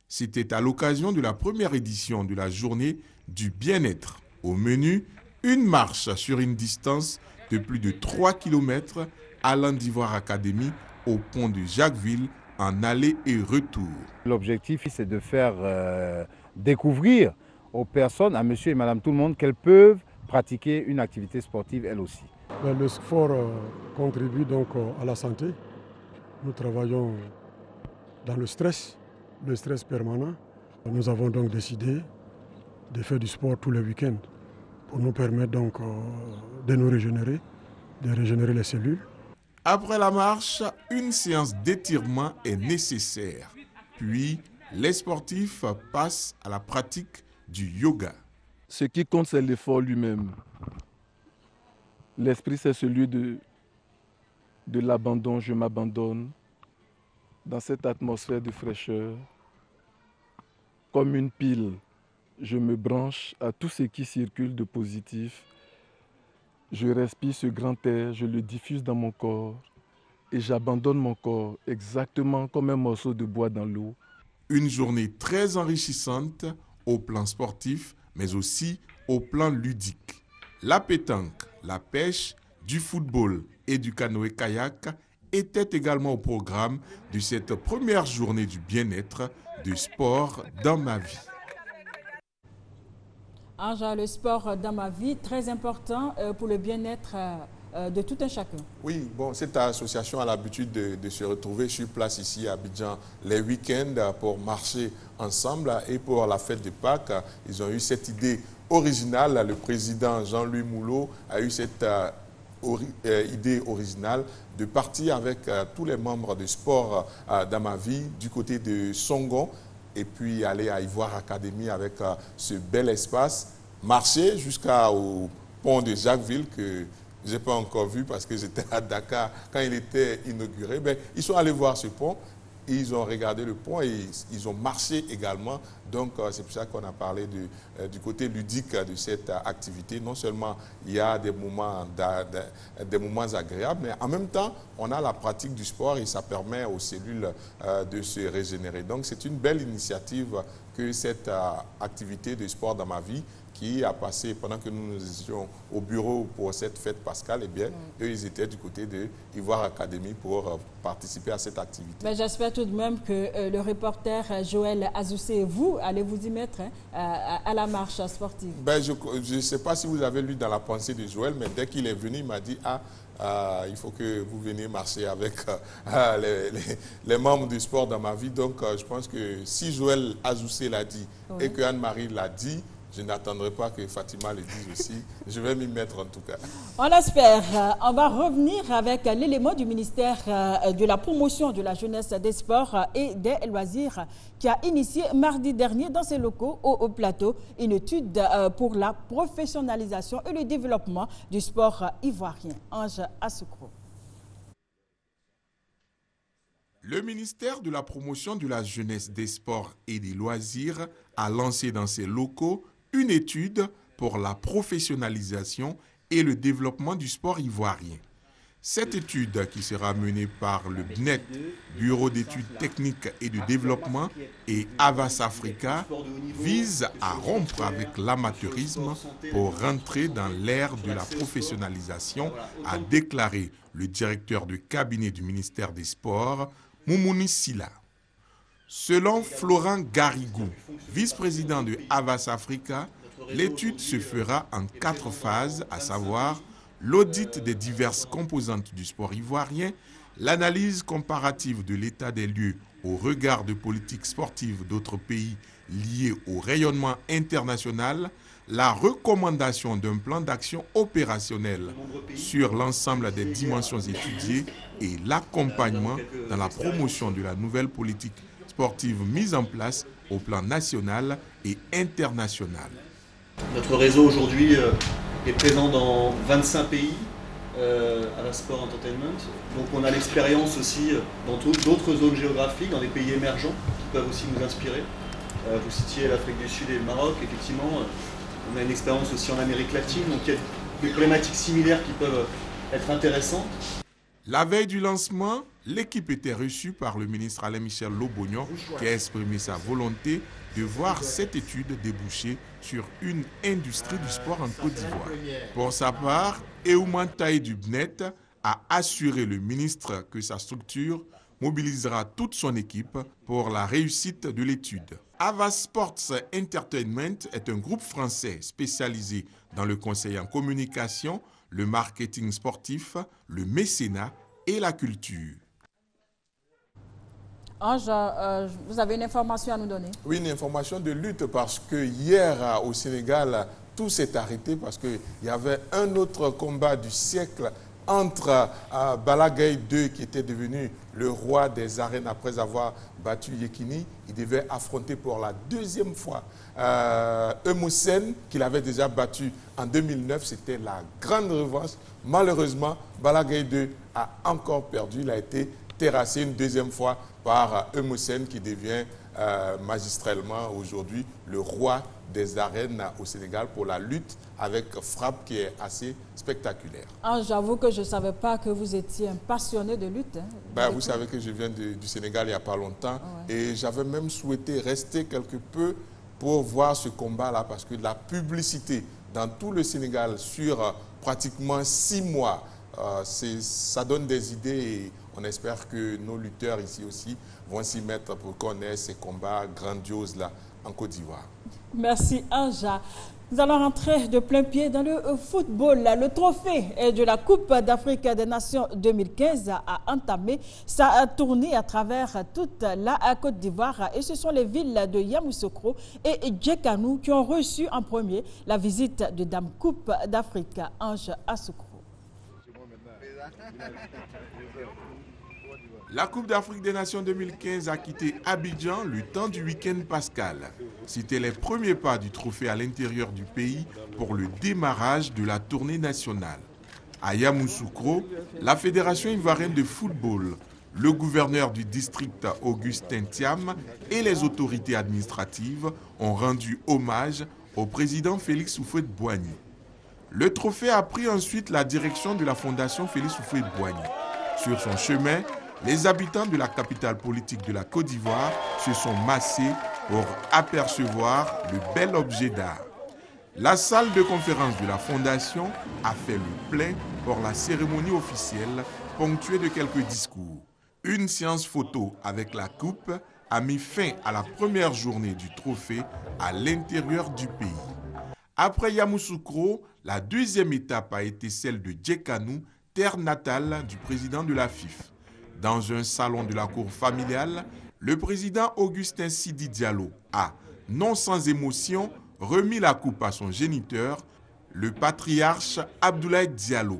C'était à l'occasion de la première édition de la journée du bien-être. Au menu, une marche sur une distance de plus de 3 km allant d'Ivoire Academy au pont de Jacquesville en aller et retour. L'objectif, c'est de faire découvrir aux personnes, à monsieur et madame tout le monde, qu'elles peuvent pratiquer une activité sportive elles aussi. Le sport contribue donc à la santé. Nous travaillons dans le stress permanent. Nous avons donc décidé de faire du sport tous les week-ends pour nous permettre donc de nous régénérer, de régénérer les cellules. Après la marche, une séance d'étirement est nécessaire. Puis, les sportifs passent à la pratique du yoga. Ce qui compte, c'est l'effort lui-même. L'esprit, c'est celui de l'abandon, je m'abandonne dans cette atmosphère de fraîcheur. Comme une pile, je me branche à tout ce qui circule de positif. Je respire ce grand air, je le diffuse dans mon corps et j'abandonne mon corps exactement comme un morceau de bois dans l'eau. Une journée très enrichissante au plan sportif, mais aussi au plan ludique. La pétanque, la pêche, du football et du canoë-kayak étaient également au programme de cette première journée du bien-être de sport dans ma vie. Ange, le sport dans ma vie, très important pour le bien-être de tout un chacun. Oui, bon, cette association a l'habitude de se retrouver sur place ici à Abidjan les week-ends pour marcher ensemble. Et pour la fête de Pâques, ils ont eu cette idée originale. Le président Jean-Louis Moulot a eu cette idée originale de partir avec tous les membres de sport dans ma vie du côté de Songon et puis aller à Ivoire Academy avec ce bel espace, marcher jusqu'au pont de Jacquesville que je n'ai pas encore vu parce que j'étais à Dakar quand il était inauguré. Mais ils sont allés voir ce pont, ils ont regardé le pont et ils ont marché également. Donc c'est pour ça qu'on a parlé du côté ludique de cette activité. Non seulement il y a des moments agréables, mais en même temps on a la pratique du sport et ça permet aux cellules de se régénérer. Donc c'est une belle initiative que cette activité de sport dans ma vie qui a passé pendant que nous étions au bureau pour cette fête pascale, eh bien, eux, ils étaient du côté de Ivoire Academy pour participer à cette activité. Mais j'espère tout de même que le reporter Joël Azoussé et vous allez vous y mettre à la marche sportive. Ben, je ne sais pas si vous avez lu dans la pensée de Joël, mais dès qu'il est venu, il m'a dit il faut que vous veniez marcher avec les membres du sport dans ma vie. Donc, je pense que si Joël Azoussé l'a dit et que Anne-Marie l'a dit, je n'attendrai pas que Fatima le dise aussi. Je vais m'y mettre en tout cas. On l'espère. On va revenir avec l'élément du ministère de la promotion de la jeunesse, des sports et des loisirs qui a initié mardi dernier dans ses locaux au plateau une étude pour la professionnalisation et le développement du sport ivoirien. Ange Assoukro. Le ministère de la promotion de la jeunesse, des sports et des loisirs a lancé dans ses locaux une étude pour la professionnalisation et le développement du sport ivoirien. Cette étude, qui sera menée par le BNET, Bureau d'études techniques et de développement, et Avas Africa, vise à rompre avec l'amateurisme pour rentrer dans l'ère de la professionnalisation, a déclaré le directeur de cabinet du ministère des Sports, Moumouni Silla. Selon Florent Garrigou, vice-président de Avas Africa, l'étude se fera en 4 phases, à savoir l'audit des diverses composantes du sport ivoirien, l'analyse comparative de l'état des lieux au regard de politiques sportives d'autres pays liées au rayonnement international, la recommandation d'un plan d'action opérationnel sur l'ensemble des dimensions étudiées et l'accompagnement dans la promotion de la nouvelle politique sportive mise en place au plan national et international. Notre réseau aujourd'hui est présent dans 25 pays à la Sport Entertainment. Donc on a l'expérience aussi dans d'autres zones géographiques, dans des pays émergents qui peuvent aussi nous inspirer. Vous citiez l'Afrique du Sud et le Maroc, effectivement. On a une expérience aussi en Amérique latine, donc il y a des problématiques similaires qui peuvent être intéressantes. La veille du lancement, l'équipe était reçue par le ministre Alain-Michel Lobognon qui a exprimé sa volonté de voir cette étude déboucher sur une industrie du sport en Côte d'Ivoire. Pour sa part, Eouman Taï du BNET a assuré le ministre que sa structure mobilisera toute son équipe pour la réussite de l'étude. Avas Sports Entertainment est un groupe français spécialisé dans le conseil en communication, le marketing sportif, le mécénat et la culture. Ange, vous avez une information à nous donner? Oui, une information de lutte parce que hier au Sénégal, tout s'est arrêté parce qu'il y avait un autre combat du siècle entre Balla Gaye 2 qui était devenu le roi des arènes après avoir battu Yekini. Il devait affronter pour la 2e fois Eumeu Sène qu'il avait déjà battu en 2009. C'était la grande revanche. Malheureusement, Balla Gaye 2 a encore perdu. Il a été terrassé une 2e fois par Eumeu Sène qui devient magistralement aujourd'hui le roi des arènes au Sénégal pour la lutte avec frappe qui est assez spectaculaire. Ah, j'avoue que je ne savais pas que vous étiez un passionné de lutte. Hein, vous savez que je viens du Sénégal il n'y a pas longtemps et j'avais même souhaité rester quelque peu pour voir ce combat-là parce que la publicité dans tout le Sénégal sur pratiquement 6 mois, ça donne des idées et on espère que nos lutteurs ici aussi vont s'y mettre pour qu'on ait ces combats grandioses là en Côte d'Ivoire. Merci Anja. Nous allons rentrer de plein pied dans le football. Le trophée de la Coupe d'Afrique des Nations 2015 a entamé sa tournée à travers toute la Côte d'Ivoire. Et ce sont les villes de Yamoussoukro et Djekanou qui ont reçu en premier la visite de Dame Coupe d'Afrique, Ange Assoukro. La Coupe d'Afrique des Nations 2015 a quitté Abidjan le temps du week-end pascal. C'était les premiers pas du trophée à l'intérieur du pays pour le démarrage de la tournée nationale. À Yamoussoukro, la Fédération ivoirienne de football, le gouverneur du district Augustin Thiam et les autorités administratives ont rendu hommage au président Félix Houphouët-Boigny. Le trophée a pris ensuite la direction de la Fondation Félix Houphouët-Boigny. Sur son chemin, les habitants de la capitale politique de la Côte d'Ivoire se sont massés pour apercevoir le bel objet d'art. La salle de conférence de la Fondation a fait le plein pour la cérémonie officielle, ponctuée de quelques discours. Une séance photo avec la coupe a mis fin à la première journée du trophée à l'intérieur du pays. Après Yamoussoukro, la deuxième étape a été celle de Djekanou, terre natale du président de la FIF. Dans un salon de la cour familiale, le président Augustin Sidi Diallo a, non sans émotion, remis la coupe à son géniteur, le patriarche Abdoulaye Diallo.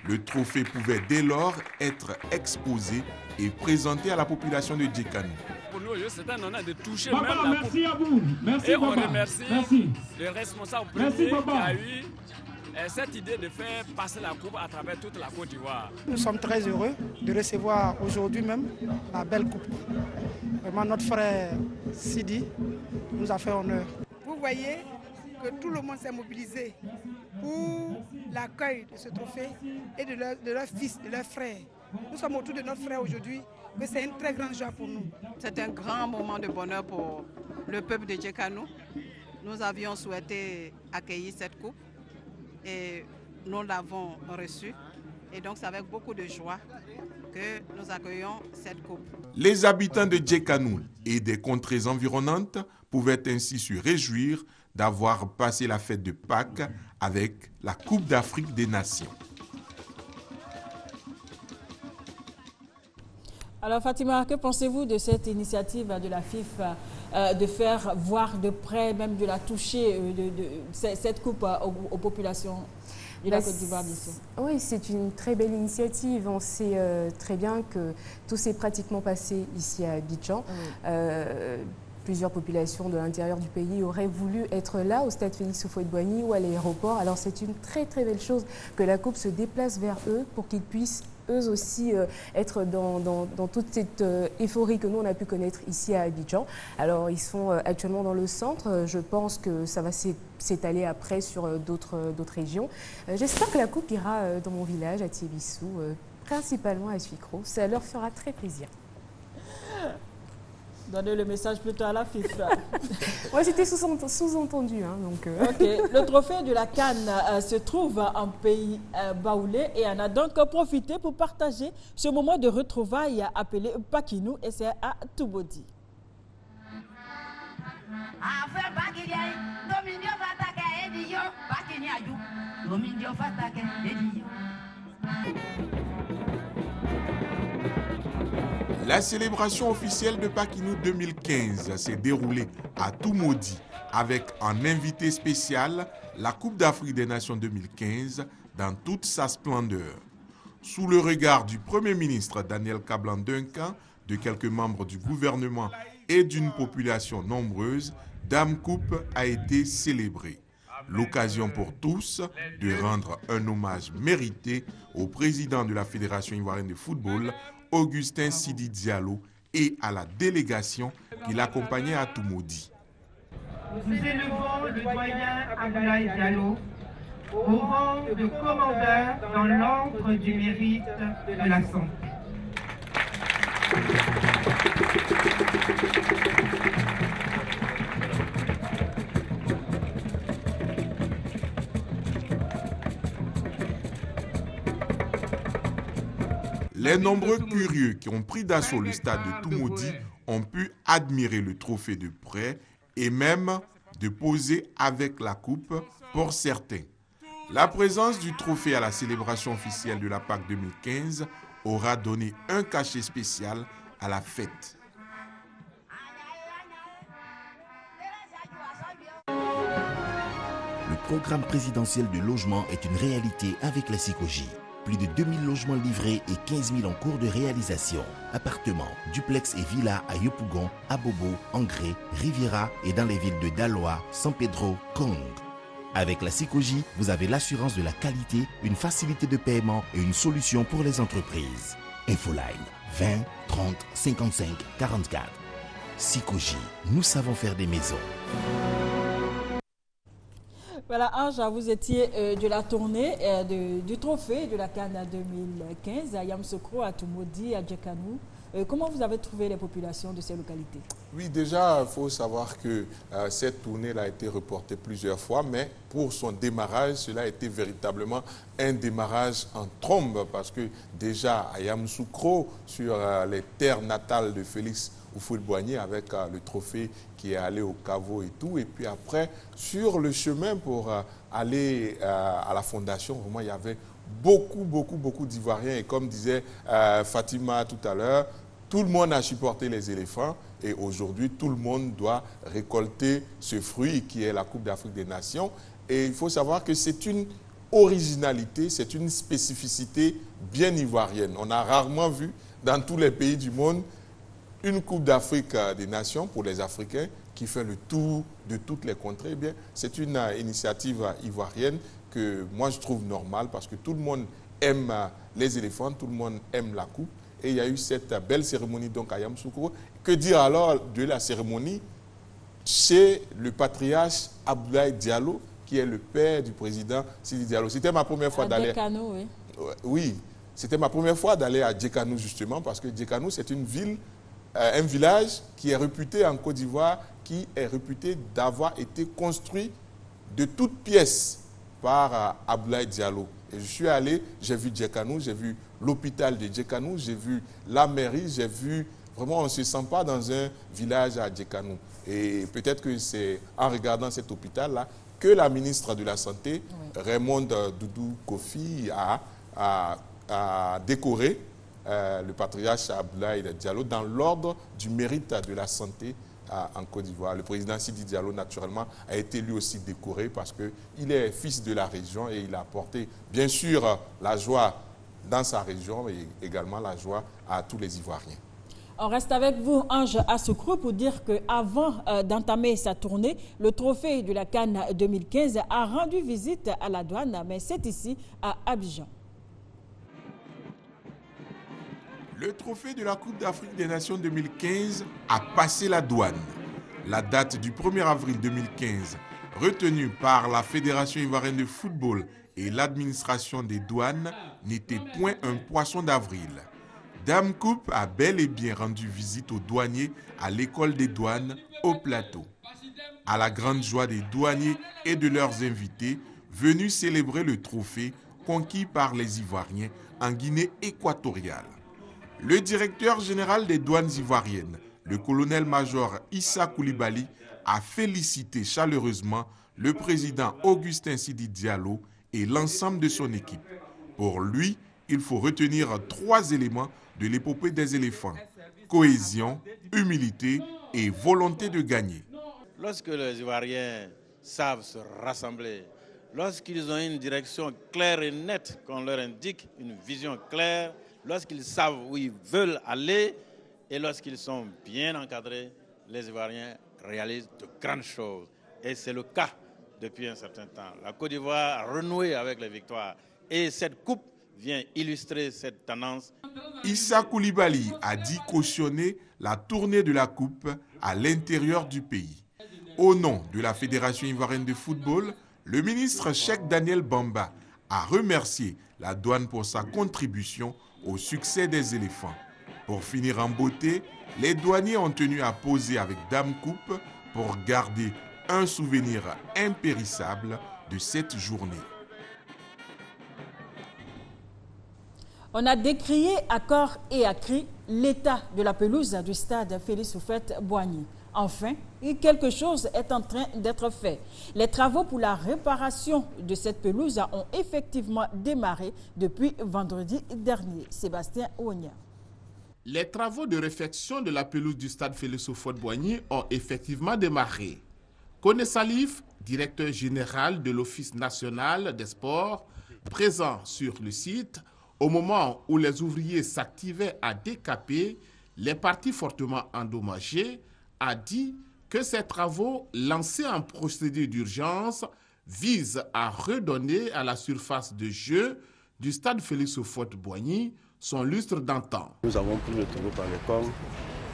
Le trophée pouvait dès lors être exposé et présenté à la population de Djekanou. Pour nous, c'est un honneur de toucher même la coupe. Merci à vous. Merci, et on remercie le responsable premier qui a eu cette idée de faire passer la coupe à travers toute la Côte d'Ivoire. Nous sommes très heureux de recevoir aujourd'hui même la belle coupe. Vraiment, notre frère Sidi nous a fait honneur. Vous voyez que tout le monde s'est mobilisé pour l'accueil de ce trophée et de leur fils, de leur frère. Nous sommes autour de notre frère aujourd'hui, mais c'est une très grande joie pour nous. C'est un grand moment de bonheur pour le peuple de Djekanou. Nous avions souhaité accueillir cette coupe et nous l'avons reçue. Et donc c'est avec beaucoup de joie que nous accueillons cette coupe. Les habitants de Djekanou et des contrées environnantes pouvaient ainsi se réjouir d'avoir passé la fête de Pâques avec la Coupe d'Afrique des Nations. Alors Fatima, que pensez-vous de cette initiative de la FIF de faire voir de près, même de la toucher, cette coupe aux populations de la Côte d'Ivoire d'ici? Oui, c'est une très belle initiative. On sait très bien que tout s'est pratiquement passé ici à Abidjan. Oui. Plusieurs populations de l'intérieur du pays auraient voulu être là, au stade Félix Houphouët-Boigny ou à l'aéroport. Alors c'est une très très belle chose que la coupe se déplace vers eux pour qu'ils puissent eux aussi être dans toute cette euphorie que nous on a pu connaître ici à Abidjan. Alors ils sont actuellement dans le centre, je pense que ça va s'étaler après sur d'autres régions. J'espère que la coupe ira dans mon village, à Tiébissou, principalement à Suicro. Ça leur fera très plaisir. Donnez le message plutôt à la FIF. Ouais, c'était sous-entendu. Hein, donc, Okay. Le trophée de la CAN se trouve en pays baoulé et on a donc profité pour partager ce moment de retrouvailles appelé Pakinou et c'est à Toubodi. La célébration officielle de Pakinou 2015 s'est déroulée à Toumodi avec en invité spécial la Coupe d'Afrique des Nations 2015 dans toute sa splendeur. Sous le regard du Premier ministre Daniel Kablan-Duncan, de quelques membres du gouvernement et d'une population nombreuse, Dame Coupe a été célébrée. L'occasion pour tous de rendre un hommage mérité au président de la Fédération ivoirienne de football, Augustin Sidi Diallo, et à la délégation qui l'accompagnaient à Toumoudi. Nous élevons le doyen Abdoulaye Diallo au rang de commandeur dans l'ordre du mérite de la santé. Les nombreux curieux qui ont pris d'assaut le stade de Toumoudi ont pu admirer le trophée de près et même de poser avec la coupe pour certains. La présence du trophée à la célébration officielle de la Pâques 2015 aura donné un cachet spécial à la fête. Le programme présidentiel de logement est une réalité avec la SICOGI. Plus de 2000 logements livrés et 15 000 en cours de réalisation. Appartements, duplex et villas à Yopougon, Abobo, Angré, Riviera et dans les villes de Daloa, San Pedro, Kong. Avec la SICOGI, vous avez l'assurance de la qualité, une facilité de paiement et une solution pour les entreprises. Infoline 20 30 55 44. SICOGI, nous savons faire des maisons. Voilà, Ange, vous étiez de la tournée du trophée de la CAN 2015 à Yamoussoukro, à Toumoudi, à Djekanou. Comment vous avez trouvé les populations de ces localités? Oui, déjà, il faut savoir que cette tournée a été reportée plusieurs fois, mais pour son démarrage, cela a été véritablement un démarrage en trombe, parce que déjà à Yamoussoukro, sur les terres natales de Félix Houphouët-Boigny, avec le trophée qui est allé au caveau et tout, et puis après, sur le chemin pour aller à la fondation, vraiment, il y avait beaucoup d'Ivoiriens, et comme disait Fatima tout à l'heure, tout le monde a supporté les éléphants et aujourd'hui, tout le monde doit récolter ce fruit qui est la Coupe d'Afrique des Nations. Et il faut savoir que c'est une originalité, c'est une spécificité bien ivoirienne. On a rarement vu dans tous les pays du monde une Coupe d'Afrique des Nations pour les Africains qui fait le tour de toutes les contrées. Eh bien, c'est une initiative ivoirienne que moi je trouve normale parce que tout le monde aime les éléphants, tout le monde aime la coupe. Et il y a eu cette belle cérémonie donc à Yamoussoukro. Que dire alors de la cérémonie chez le patriarche Abdoulaye Diallo, qui est le père du président Sidi Diallo? C'était ma première fois d'aller... Djekanou, oui. Oui, c'était ma première fois d'aller à Djekanou justement, parce que Djekanou, c'est une ville, un village qui est réputé en Côte d'Ivoire, qui est réputé d'avoir été construit de toutes pièces par Abdoulaye Diallo. Et je suis allé, j'ai vu Djekanou, j'ai vu l'hôpital de Djekanou, j'ai vu la mairie, j'ai vu... Vraiment, on ne se sent pas dans un village à Djekanou. Et peut-être que c'est en regardant cet hôpital-là que la ministre de la Santé, Raymond Doudou Kofi, a décoré le patriarche Abdoulaye Diallo dans l'ordre du mérite de la santé en Côte d'Ivoire. Le président Sidi Diallo, naturellement, a été lui aussi décoré parce qu'il est fils de la région et il a apporté, bien sûr, la joie dans sa région et également la joie à tous les Ivoiriens. On reste avec vous, Ange Assoukro, pour dire qu'avant d'entamer sa tournée, le trophée de la CAN 2015 a rendu visite à la douane, mais c'est ici, à Abidjan. Le trophée de la Coupe d'Afrique des Nations 2015 a passé la douane. La date du 1er avril 2015, retenue par la Fédération ivoirienne de football et l'administration des douanes, n'était point un poisson d'avril. Dame Coupe a bel et bien rendu visite aux douaniers à l'école des douanes au plateau. À la grande joie des douaniers et de leurs invités, venus célébrer le trophée conquis par les Ivoiriens en Guinée équatoriale. Le directeur général des douanes ivoiriennes, le colonel-major Issa Koulibaly, a félicité chaleureusement le président Augustin Sidi Diallo et l'ensemble de son équipe. Pour lui, il faut retenir 3 éléments de l'épopée des éléphants: cohésion, humilité et volonté de gagner. Lorsque les Ivoiriens savent se rassembler, lorsqu'ils ont une direction claire et nette, qu'on leur indique une vision claire, lorsqu'ils savent où ils veulent aller et lorsqu'ils sont bien encadrés, les Ivoiriens réalisent de grandes choses. Et c'est le cas depuis un certain temps. La Côte d'Ivoire a renoué avec les victoires et cette coupe vient illustrer cette tendance. Issa Koulibaly a dit cautionner la tournée de la coupe à l'intérieur du pays. Au nom de la Fédération ivoirienne de football, le ministre Cheikh Daniel Bamba a remercié la douane pour sa contribution au succès des éléphants. Pour finir en beauté, les douaniers ont tenu à poser avec Dame Coupe pour garder un souvenir impérissable de cette journée. On a décrié à corps et à cri l'état de la pelouse du stade Félix Houphouët-Boigny. Enfin, quelque chose est en train d'être fait. Les travaux pour la réparation de cette pelouse ont effectivement démarré depuis vendredi dernier. Sébastien Ouonia. Les travaux de réfection de la pelouse du stade Félix Houphouët-Boigny ont effectivement démarré. Koné Salif, directeur général de l'Office national des sports, présent sur le site, au moment où les ouvriers s'activaient à décaper les parties fortement endommagées, a dit que ces travaux, lancés en procédure d'urgence, visent à redonner à la surface de jeu du stade Félix Houphouët-Boigny son lustre d'antan. Nous avons pris le taureau par les cornes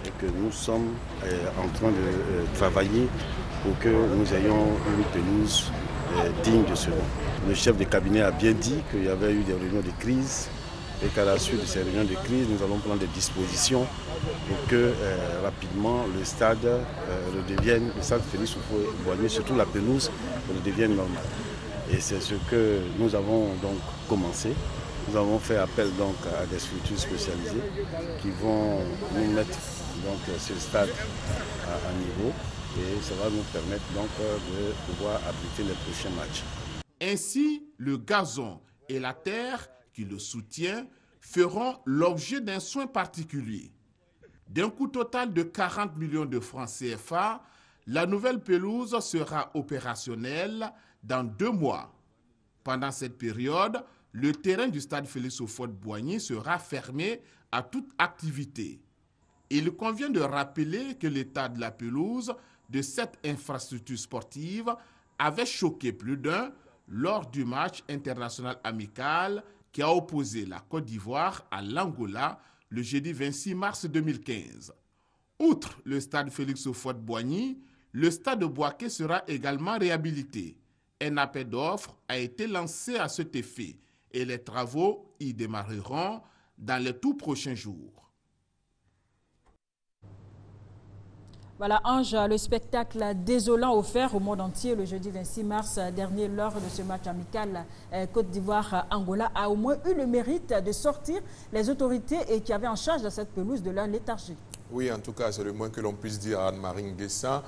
et que nous sommes en train de travailler pour que nous ayons une pelouse digne de ce nom. Le chef de cabinet a bien dit qu'il y avait eu des réunions de crise et qu'à la suite de ces réunions de crise, nous allons prendre des dispositions pour que rapidement le stade redevienne, le stade Félix Houphouët-Boigny, surtout la pelouse, redevienne normale. Et c'est ce que nous avons donc commencé. Nous avons fait appel donc à des structures spécialisées qui vont nous mettre donc ce stade à niveau et ça va nous permettre donc de pouvoir abriter les prochains matchs. Ainsi, le gazon et la terre qui le soutient feront l'objet d'un soin particulier. D'un coût total de 40 millions de francs CFA, la nouvelle pelouse sera opérationnelle dans 2 mois. Pendant cette période, le terrain du stade Félix Houphouët-Boigny sera fermé à toute activité. Il convient de rappeler que l'état de la pelouse de cette infrastructure sportive avait choqué plus d'un lors du match international amical qui a opposé la Côte d'Ivoire à l'Angola le jeudi 26 mars 2015. Outre le stade Félix Houphouët-Boigny, le stade de Bouaké sera également réhabilité. Un appel d'offres a été lancé à cet effet et les travaux y démarreront dans les tout prochains jours. Voilà, Ange, le spectacle désolant offert au monde entier le jeudi 26 mars dernier lors de ce match amical Côte d'Ivoire-Angola a au moins eu le mérite de sortir les autorités qui avaient en charge de cette pelouse de leur léthargie. Oui, en tout cas, c'est le moins que l'on puisse dire à Anne-Marie Nguessan.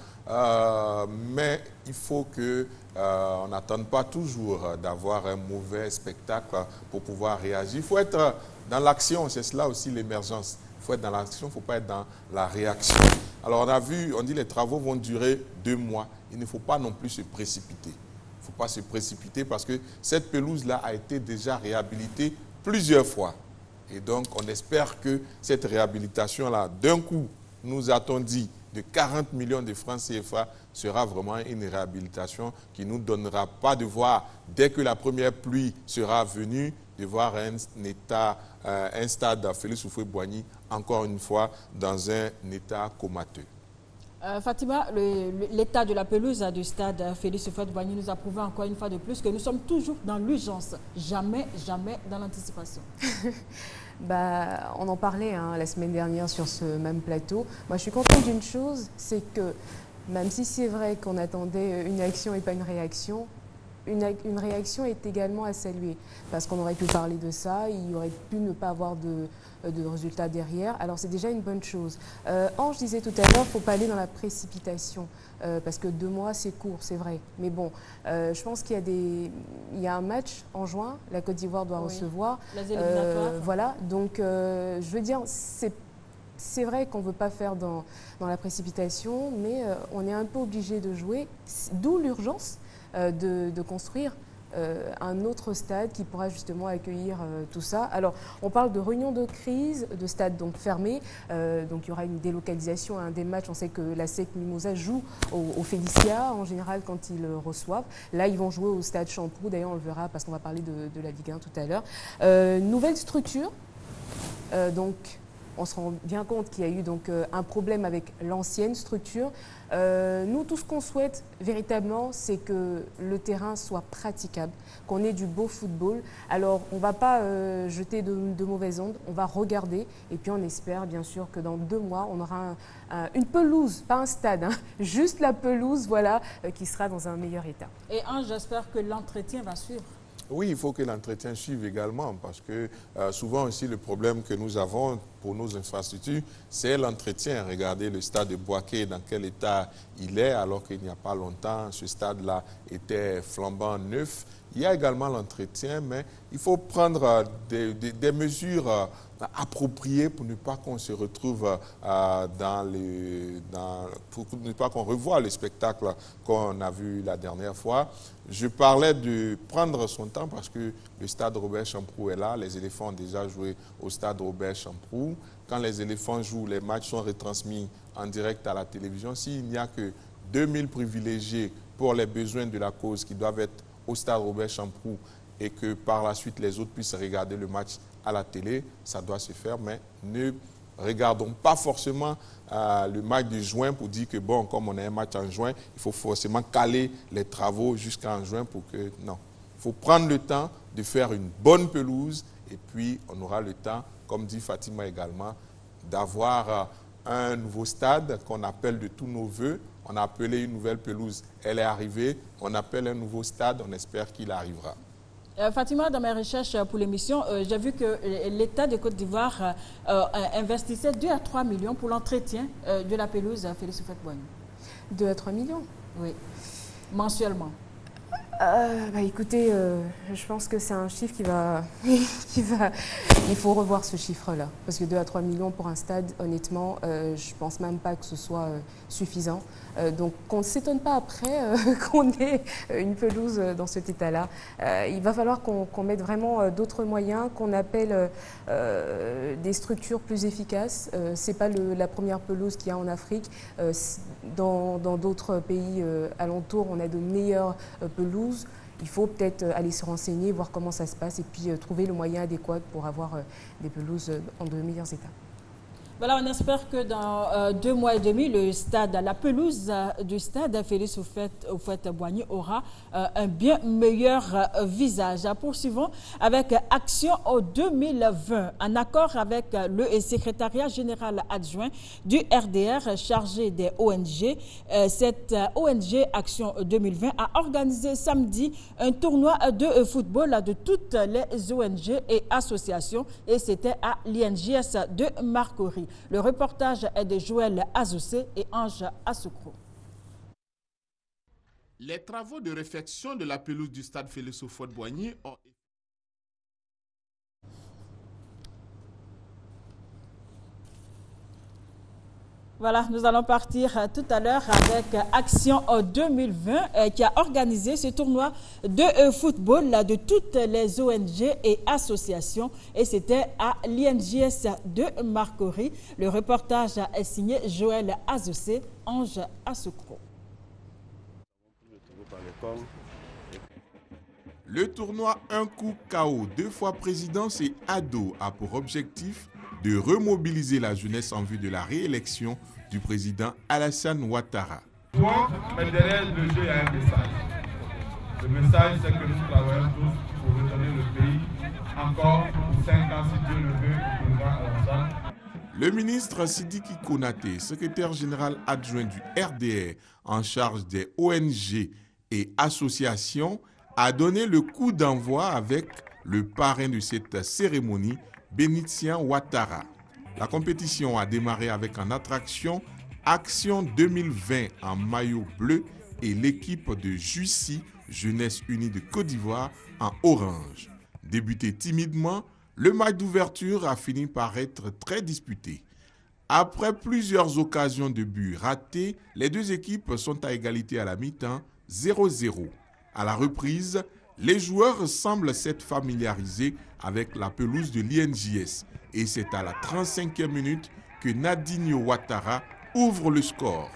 Mais il faut qu'on n'attende pas toujours d'avoir un mauvais spectacle pour pouvoir réagir. Il faut être dans l'action, c'est cela aussi l'émergence. Il faut être dans l'action, il ne faut pas être dans la réaction. Alors on dit les travaux vont durer 2 mois. Il ne faut pas non plus se précipiter. Il ne faut pas se précipiter parce que cette pelouse-là a été déjà réhabilitée plusieurs fois. Et donc, on espère que cette réhabilitation-là, d'un coup, nous a-t-on dit, de 40 millions de francs CFA, sera vraiment une réhabilitation qui ne nous donnera pas de voir, dès que la première pluie sera venue, de voir un stade Félix Houphouët-Boigny, encore une fois, dans un état comateux. Fatima, l'état de la pelouse du stade Félix Houphouët-Boigny nous a prouvé encore une fois de plus que nous sommes toujours dans l'urgence, jamais dans l'anticipation. On en parlait la semaine dernière sur ce même plateau. Moi, je suis contente d'une chose, c'est que même si c'est vrai qu'on attendait une action et pas une réaction, une réaction est également à saluer. Parce qu'on aurait pu parler de ça, il aurait pu ne pas avoir de résultats derrière. Alors c'est déjà une bonne chose. Ange disait tout à l'heure, il ne faut pas aller dans la précipitation. Parce que 2 mois, c'est court, c'est vrai. Mais bon, je pense qu'il y a un match en juin, la Côte d'Ivoire doit recevoir. Les éliminatoires. Voilà, donc je veux dire, c'est vrai qu'on ne veut pas faire dans la précipitation, mais on est un peu obligé de jouer, d'où l'urgence de construire un autre stade qui pourra justement accueillir tout ça. Alors, on parle de réunion de crise, de stade donc fermé, donc il y aura une délocalisation à un des matchs. On sait que la SEC Mimosa joue au Félicia en général quand ils reçoivent. Là, ils vont jouer au stade Champoux, d'ailleurs on le verra parce qu'on va parler de la Ligue 1 tout à l'heure. Nouvelle structure, donc on se rend bien compte qu'il y a eu donc un problème avec l'ancienne structure. Nous, tout ce qu'on souhaite véritablement, c'est que le terrain soit praticable, qu'on ait du beau football. Alors, on ne va pas jeter de mauvaises ondes, on va regarder et puis on espère bien sûr que dans 2 mois, on aura une pelouse, pas un stade, hein, juste la pelouse, voilà, qui sera dans un meilleur état. Et Ange, j'espère que l'entretien va suivre. Oui, il faut que l'entretien suive également parce que souvent aussi le problème que nous avons pour nos infrastructures, c'est l'entretien. Regardez le stade de Boaké, dans quel état il est, alors qu'il n'y a pas longtemps, ce stade-là était flambant neuf. Il y a également l'entretien, mais il faut prendre des mesures appropriées pour ne pas qu'on se retrouve pour ne pas qu'on revoie le spectacle qu'on a vu la dernière fois. Je parlais de prendre son temps parce que le stade Robert Champrou est là. Les éléphants ont déjà joué au stade Robert Champrou. Quand les éléphants jouent, les matchs sont retransmis en direct à la télévision. S'il n'y a que 2000 privilégiés pour les besoins de la cause qui doivent être au stade Robert Champrou et que par la suite les autres puissent regarder le match à la télé, ça doit se faire, mais ne regardons pas forcément le match de juin pour dire que bon, comme on a un match en juin, il faut forcément caler les travaux jusqu'en juin pour que... Non, il faut prendre le temps de faire une bonne pelouse et puis on aura le temps, comme dit Fatima également, d'avoir un nouveau stade qu'on appelle de tous nos voeux. On a appelé une nouvelle pelouse, elle est arrivée. On appelle un nouveau stade, on espère qu'il arrivera. Fatima, dans mes recherches pour l'émission, j'ai vu que l'État de Côte d'Ivoire investissait 2 à 3 millions pour l'entretien de la pelouse Félix Houphouët-Boigny. 2 à 3 millions? Oui, mensuellement. Écoutez, je pense que c'est un chiffre qui va... Il faut revoir ce chiffre-là. Parce que 2 à 3 millions pour un stade, honnêtement, je ne pense même pas que ce soit suffisant. Donc, qu'on ne s'étonne pas après qu'on ait une pelouse dans cet état-là. Il va falloir qu'on mette vraiment d'autres moyens, qu'on appelle des structures plus efficaces. Ce n'est pas la première pelouse qu'il y a en Afrique. Dans d'autres pays alentours, on a de meilleures pelouses. Il faut peut-être aller se renseigner, voir comment ça se passe et puis trouver le moyen adéquat pour avoir des pelouses en de meilleurs états. Voilà, on espère que dans 2 mois et demi, la pelouse du stade Félix Houphouët-Boigny aura un bien meilleur visage. Poursuivons avec Action 2020. En accord avec le secrétariat général adjoint du RDR chargé des ONG, cette ONG Action 2020 a organisé samedi un tournoi de football de toutes les ONG et associations et c'était à l'INJS de Marcory. Le reportage est de Joël Azoussé et Ange Assoukro. Les travaux de réfection de la pelouse du stade Félix Houphouët-Boigny ont... Voilà, nous allons partir tout à l'heure avec Action 2020 qui a organisé ce tournoi de football de toutes les ONG et associations et c'était à l'INJS de Marcory. Le reportage est signé Joël Azoussé, Ange Assoukro. Le tournoi Un coup KO 2 fois présidence et ado a pour objectif de remobiliser la jeunesse en vue de la réélection du président Alassane Ouattara. Mais derrière le jeu, il y a un message. Le message, c'est que nous travaillons tous pour retourner le pays encore pour 5 ans, si Dieu le veut, pour le président Alassane. Le ministre Sidiki Konaté, secrétaire général adjoint du RDR en charge des ONG et associations, a donné le coup d'envoi avec le parrain de cette cérémonie, Bénitien Ouattara. La compétition a démarré avec en attraction Action 2020 en maillot bleu et l'équipe de Jussi, Jeunesse Unie de Côte d'Ivoire, en orange. Débuté timidement, le match d'ouverture a fini par être très disputé. Après plusieurs occasions de but ratées, les deux équipes sont à égalité à la mi-temps, 0-0. À la reprise, les joueurs semblent s'être familiarisés avec la pelouse de l'INJS et c'est à la 35e minute que Nadinho Ouattara ouvre le score.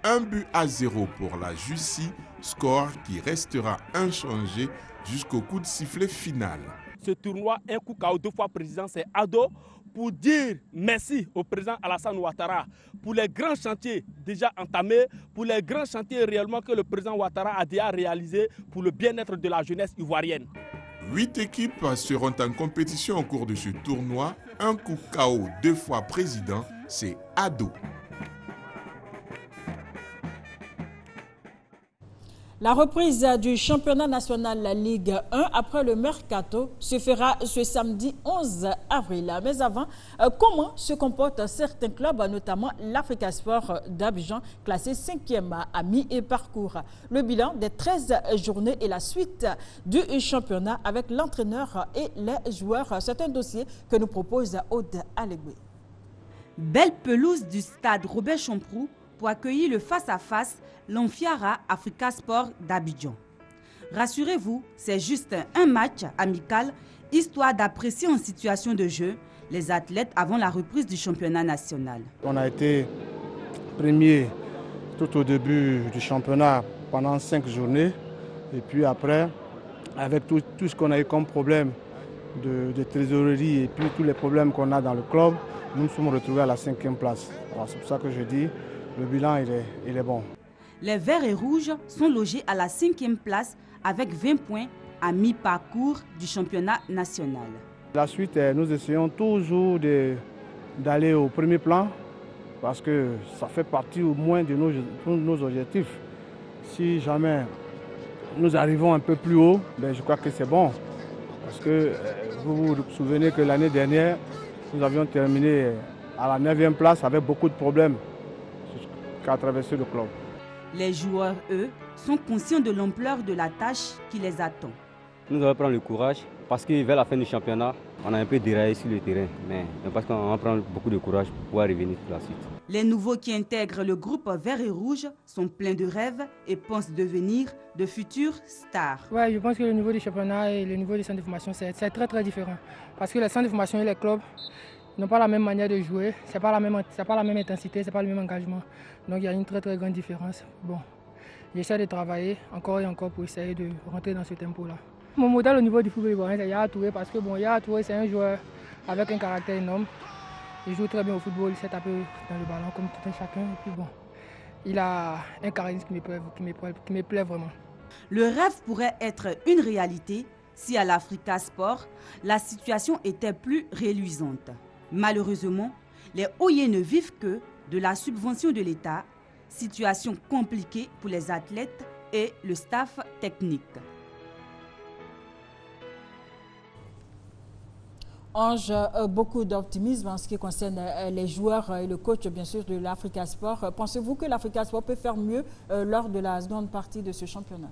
1-0 pour la Jussi, score qui restera inchangé jusqu'au coup de sifflet final. Ce tournoi, un coup KO 2 fois président, c'est ado pour dire merci au président Alassane Ouattara pour les grands chantiers déjà entamés, pour les grands chantiers réellement que le président Ouattara a déjà réalisés pour le bien-être de la jeunesse ivoirienne. 8 équipes seront en compétition au cours de ce tournoi. Un coup KO 2 fois président, c'est Ado. La reprise du championnat national la Ligue 1 après le mercato se fera ce samedi 11 avril. Mais avant, comment se comportent certains clubs, notamment l'Africa Sport d'Abidjan, classé 5e à mi-parcours. Le bilan des 13 journées et la suite du championnat avec l'entraîneur et les joueurs. C'est un dossier que nous propose Aude Alegbe. Belle pelouse du stade Robert Champrou pour accueillir le face-à-face l'Amfiara Africa Sport d'Abidjan. Rassurez-vous, c'est juste un match amical, histoire d'apprécier en situation de jeu les athlètes avant la reprise du championnat national. On a été premier tout au début du championnat pendant 5 journées. Et puis après, avec tout ce qu'on a eu comme problème de trésorerie et puis tous les problèmes qu'on a dans le club, nous nous sommes retrouvés à la 5e place. C'est pour ça que je dis, le bilan il est bon. Les Verts et Rouges sont logés à la 5e place avec 20 points à mi-parcours du championnat national. La suite, nous essayons toujours d'aller au premier plan parce que ça fait partie au moins de nos objectifs. Si jamais nous arrivons un peu plus haut, je crois que c'est bon. Parce que vous vous souvenez que l'année dernière, nous avions terminé à la 9e place avec beaucoup de problèmes qu'a traversé le club. Les joueurs, eux, sont conscients de l'ampleur de la tâche qui les attend. Nous allons prendre le courage parce que vers la fin du championnat, on a un peu déraillé sur le terrain. Mais parce qu'on va prendre beaucoup de courage pour pouvoir revenir pour la suite. Les nouveaux qui intègrent le groupe Vert et Rouge sont pleins de rêves et pensent devenir de futures stars. Ouais, je pense que le niveau du championnat et le niveau des centres de formation, c'est très très différent. Parce que les centres de formation et les clubs n'ont pas la même manière de jouer, c'est pas la même intensité, c'est pas le même engagement. Donc il y a une très très grande différence. Bon, j'essaie de travailler encore et encore pour essayer de rentrer dans ce tempo-là. Mon modèle au niveau du football ivoirien, c'est Yaya Touré parce que Yaya Touré, c'est un joueur avec un caractère énorme. Il joue très bien au football, il sait taper dans le ballon comme tout un chacun. Et puis bon, il a un charisme qui me plaît vraiment. Le rêve pourrait être une réalité si à l'Africa Sport, la situation était plus reluisante. Malheureusement, les OIE ne vivent que de la subvention de l'État, situation compliquée pour les athlètes et le staff technique. Ange, beaucoup d'optimisme en ce qui concerne les joueurs et le coach, bien sûr, de l'Africa Sport. Pensez-vous que l'Africa Sport peut faire mieux lors de la seconde partie de ce championnat?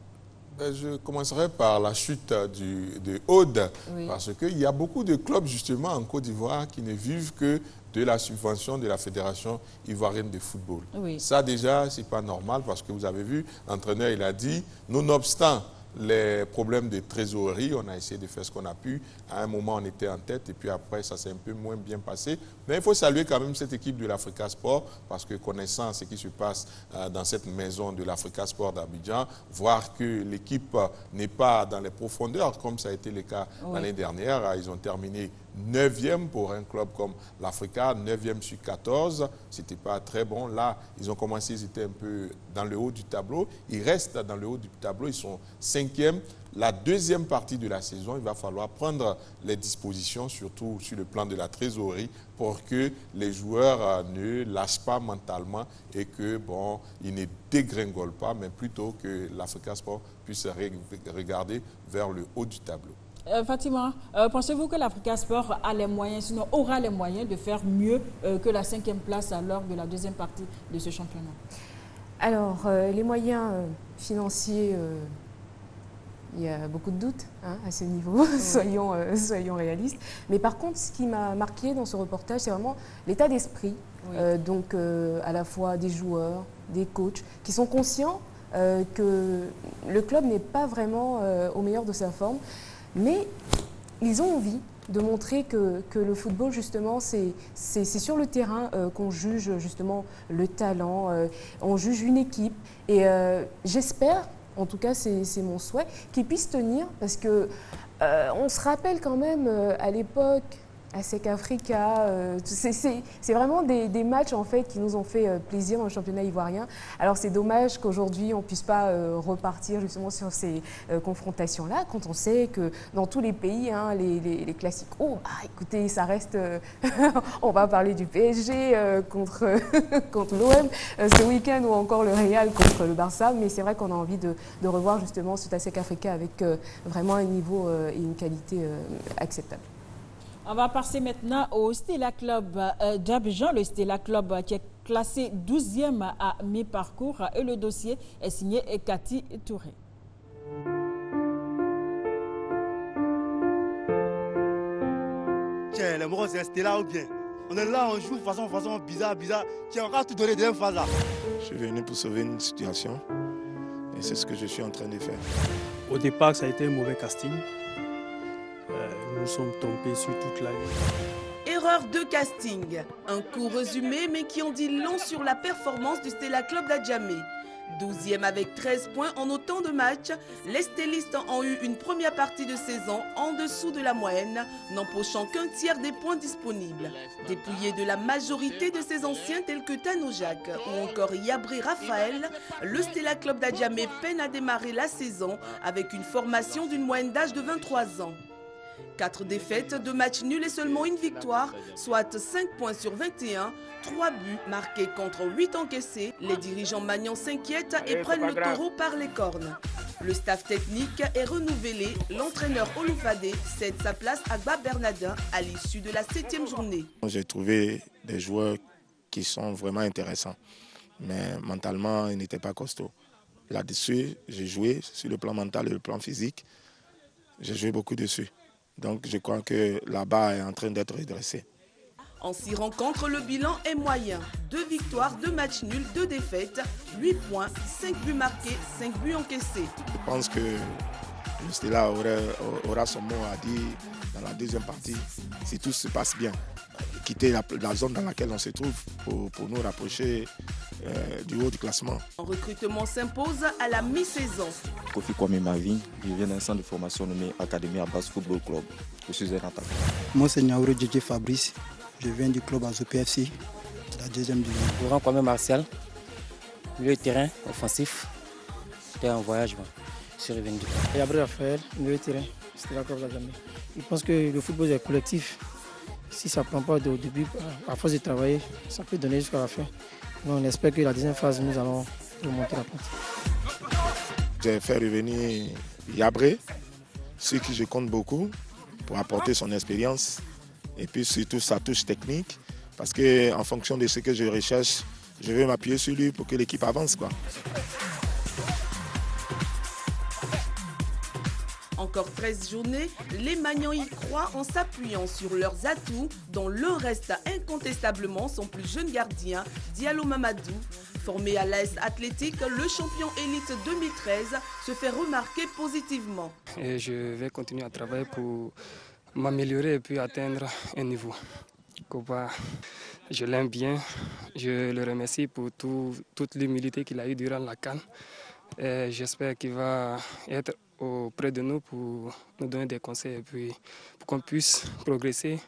Je commencerai par la chute de Aude, oui. Parce qu'il y a beaucoup de clubs justement en Côte d'Ivoire qui ne vivent que de la subvention de la Fédération ivoirienne de football. Oui. Ça déjà, ce n'est pas normal parce que vous avez vu, l'entraîneur il a dit, nonobstant les problèmes de trésorerie, on a essayé de faire ce qu'on a pu. À un moment, on était en tête et puis après, ça s'est un peu moins bien passé. Mais il faut saluer quand même cette équipe de l'Africa Sport parce que connaissant ce qui se passe dans cette maison de l'Africa Sport d'Abidjan, voir que l'équipe n'est pas dans les profondeurs comme ça a été le cas l'année dernière. Ils ont terminé 9e pour un club comme l'Africa, 9e sur 14. Ce n'était pas très bon. Là, ils ont commencé, ils étaient un peu dans le haut du tableau. Ils restent dans le haut du tableau. Ils sont 5e. La deuxième partie de la saison, il va falloir prendre les dispositions, surtout sur le plan de la trésorerie, pour que les joueurs ne lâchent pas mentalement et que, bon, ils ne dégringolent pas, mais plutôt que l'Africa Sport puisse regarder vers le haut du tableau. Fatima, pensez-vous que l'Africa Sport a les moyens, sinon aura les moyens de faire mieux que la 5e place lors de la deuxième partie de ce championnat? Alors, les moyens financiers, il y a beaucoup de doutes à ce niveau, soyons réalistes. Mais par contre, ce qui m'a marqué dans ce reportage, c'est vraiment l'état d'esprit, donc à la fois des joueurs, des coachs, qui sont conscients que le club n'est pas vraiment au meilleur de sa forme. Mais ils ont envie de montrer que le football, justement, c'est sur le terrain qu'on juge justement le talent, on juge une équipe. Et j'espère, en tout cas c'est mon souhait, qu'ils puissent tenir parce que on se rappelle quand même à l'époque ASEC Africa, c'est vraiment des matchs en fait qui nous ont fait plaisir dans le championnat ivoirien. Alors c'est dommage qu'aujourd'hui on ne puisse pas repartir justement sur ces confrontations-là, quand on sait que dans tous les pays, hein, les classiques, écoutez, ça reste, on va parler du PSG contre l'OM ce week-end ou encore le Real contre le Barça, mais c'est vrai qu'on a envie de revoir justement cet ASEC Africa avec vraiment un niveau et une qualité acceptable. On va passer maintenant au Stella Club d'Abidjan, le Stella Club qui est classé 12e à mi-parcours et le dossier est signé Cathy Touré. Tiens, les morts, c'est Stella ou bien? On est là, on joue de façon bizarre. Tiens, on va tout donner de la même phase là. Je suis venu pour sauver une situation et c'est ce que je suis en train de faire. Au départ, ça a été un mauvais casting. Nous sommes tombés sur toute la ligne. Erreur de casting. Un court résumé, mais qui en dit long sur la performance du Stella Club d'Adjamé. 12e avec 13 points en autant de matchs, les stellistes ont eu une première partie de saison en dessous de la moyenne, n'empochant qu'un tiers des points disponibles. Dépouillé de la majorité de ses anciens tels que Tano Jacques ou encore Yabré Raphaël, le Stella Club d'Adjamé peine à démarrer la saison avec une formation d'une moyenne d'âge de 23 ans. 4 défaites, 2 matchs nuls et seulement une victoire, soit 5 points sur 21, 3 buts marqués contre 8 encaissés. Les dirigeants magnans s'inquiètent et prennent le taureau par les cornes. Le staff technique est renouvelé. L'entraîneur Oloufade cède sa place à Gba Bernardin à l'issue de la 7e journée. J'ai trouvé des joueurs qui sont vraiment intéressants, mais mentalement, ils n'étaient pas costauds. Là-dessus, j'ai joué sur le plan mental et le plan physique. J'ai joué beaucoup dessus. Donc je crois que la barre est en train d'être redressée. En 6 rencontres, le bilan est moyen. 2 victoires, 2 matchs nuls, 2 défaites, 8 points, 5 buts marqués, 5 buts encaissés. Je pense que le Stella aura son mot à dire dans la deuxième partie, si tout se passe bien. Quitter la zone dans laquelle on se trouve pour nous rapprocher du haut du classement. Un recrutement s'impose à la mi-saison. Kofi Kwame Mavi, je viens d'un centre de formation nommé Académie Abbas Football Club. Je suis un attaquant. Moi c'est Niaouro Djedje Fabrice, je viens du club Azo PFC, la 2e division. Laurent Kwame Martial, milieu de terrain offensif, j'étais en voyage, je suis revenu. Yabré Raphaël, milieu de terrain, c'était la Club d'Adjamé. Je pense que le football est collectif. Si ça ne prend pas au début, à force de travailler, ça peut donner jusqu'à la fin. Mais on espère que la deuxième phase, nous allons remonter la pente. J'ai fait revenir Yabré, sur qui je compte beaucoup, pour apporter son expérience et puis surtout sa touche technique. Parce qu'en fonction de ce que je recherche, je vais m'appuyer sur lui pour que l'équipe avance, quoi. Encore 13 journées, les Magnans y croient en s'appuyant sur leurs atouts, dont l'un reste incontestablement son plus jeune gardien, Diallo Mamadou. Formé à l'AS Athlétique, le champion élite 2013 se fait remarquer positivement. Et je vais continuer à travailler pour m'améliorer et puis atteindre un niveau. Koba, je l'aime bien, je le remercie pour toute l'humilité qu'il a eue durant la CAN. J'espère qu'il va être auprès de nous pour nous donner des conseils et puis pour qu'on puisse progresser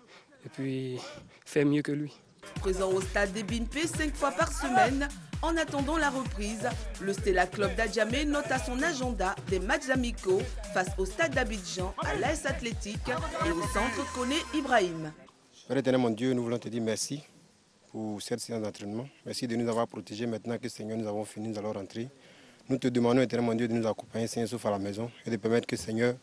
et puis faire mieux que lui. Présent au stade des Binpé 5 fois par semaine, en attendant la reprise, le Stella Club d'Adjamé note à son agenda des matchs amicaux face au stade d'Abidjan, à l'AS Athlétique et au centre Koné Ibrahim. Père éternel, mon Dieu, nous voulons te dire merci pour cette séance d'entraînement. Merci de nous avoir protégés. Maintenant que Seigneur, nous avons fini, nous allons rentrer. Nous te demandons, éternel mon Dieu, de nous accompagner, Seigneur, sauf à la maison et de permettre que, Seigneur,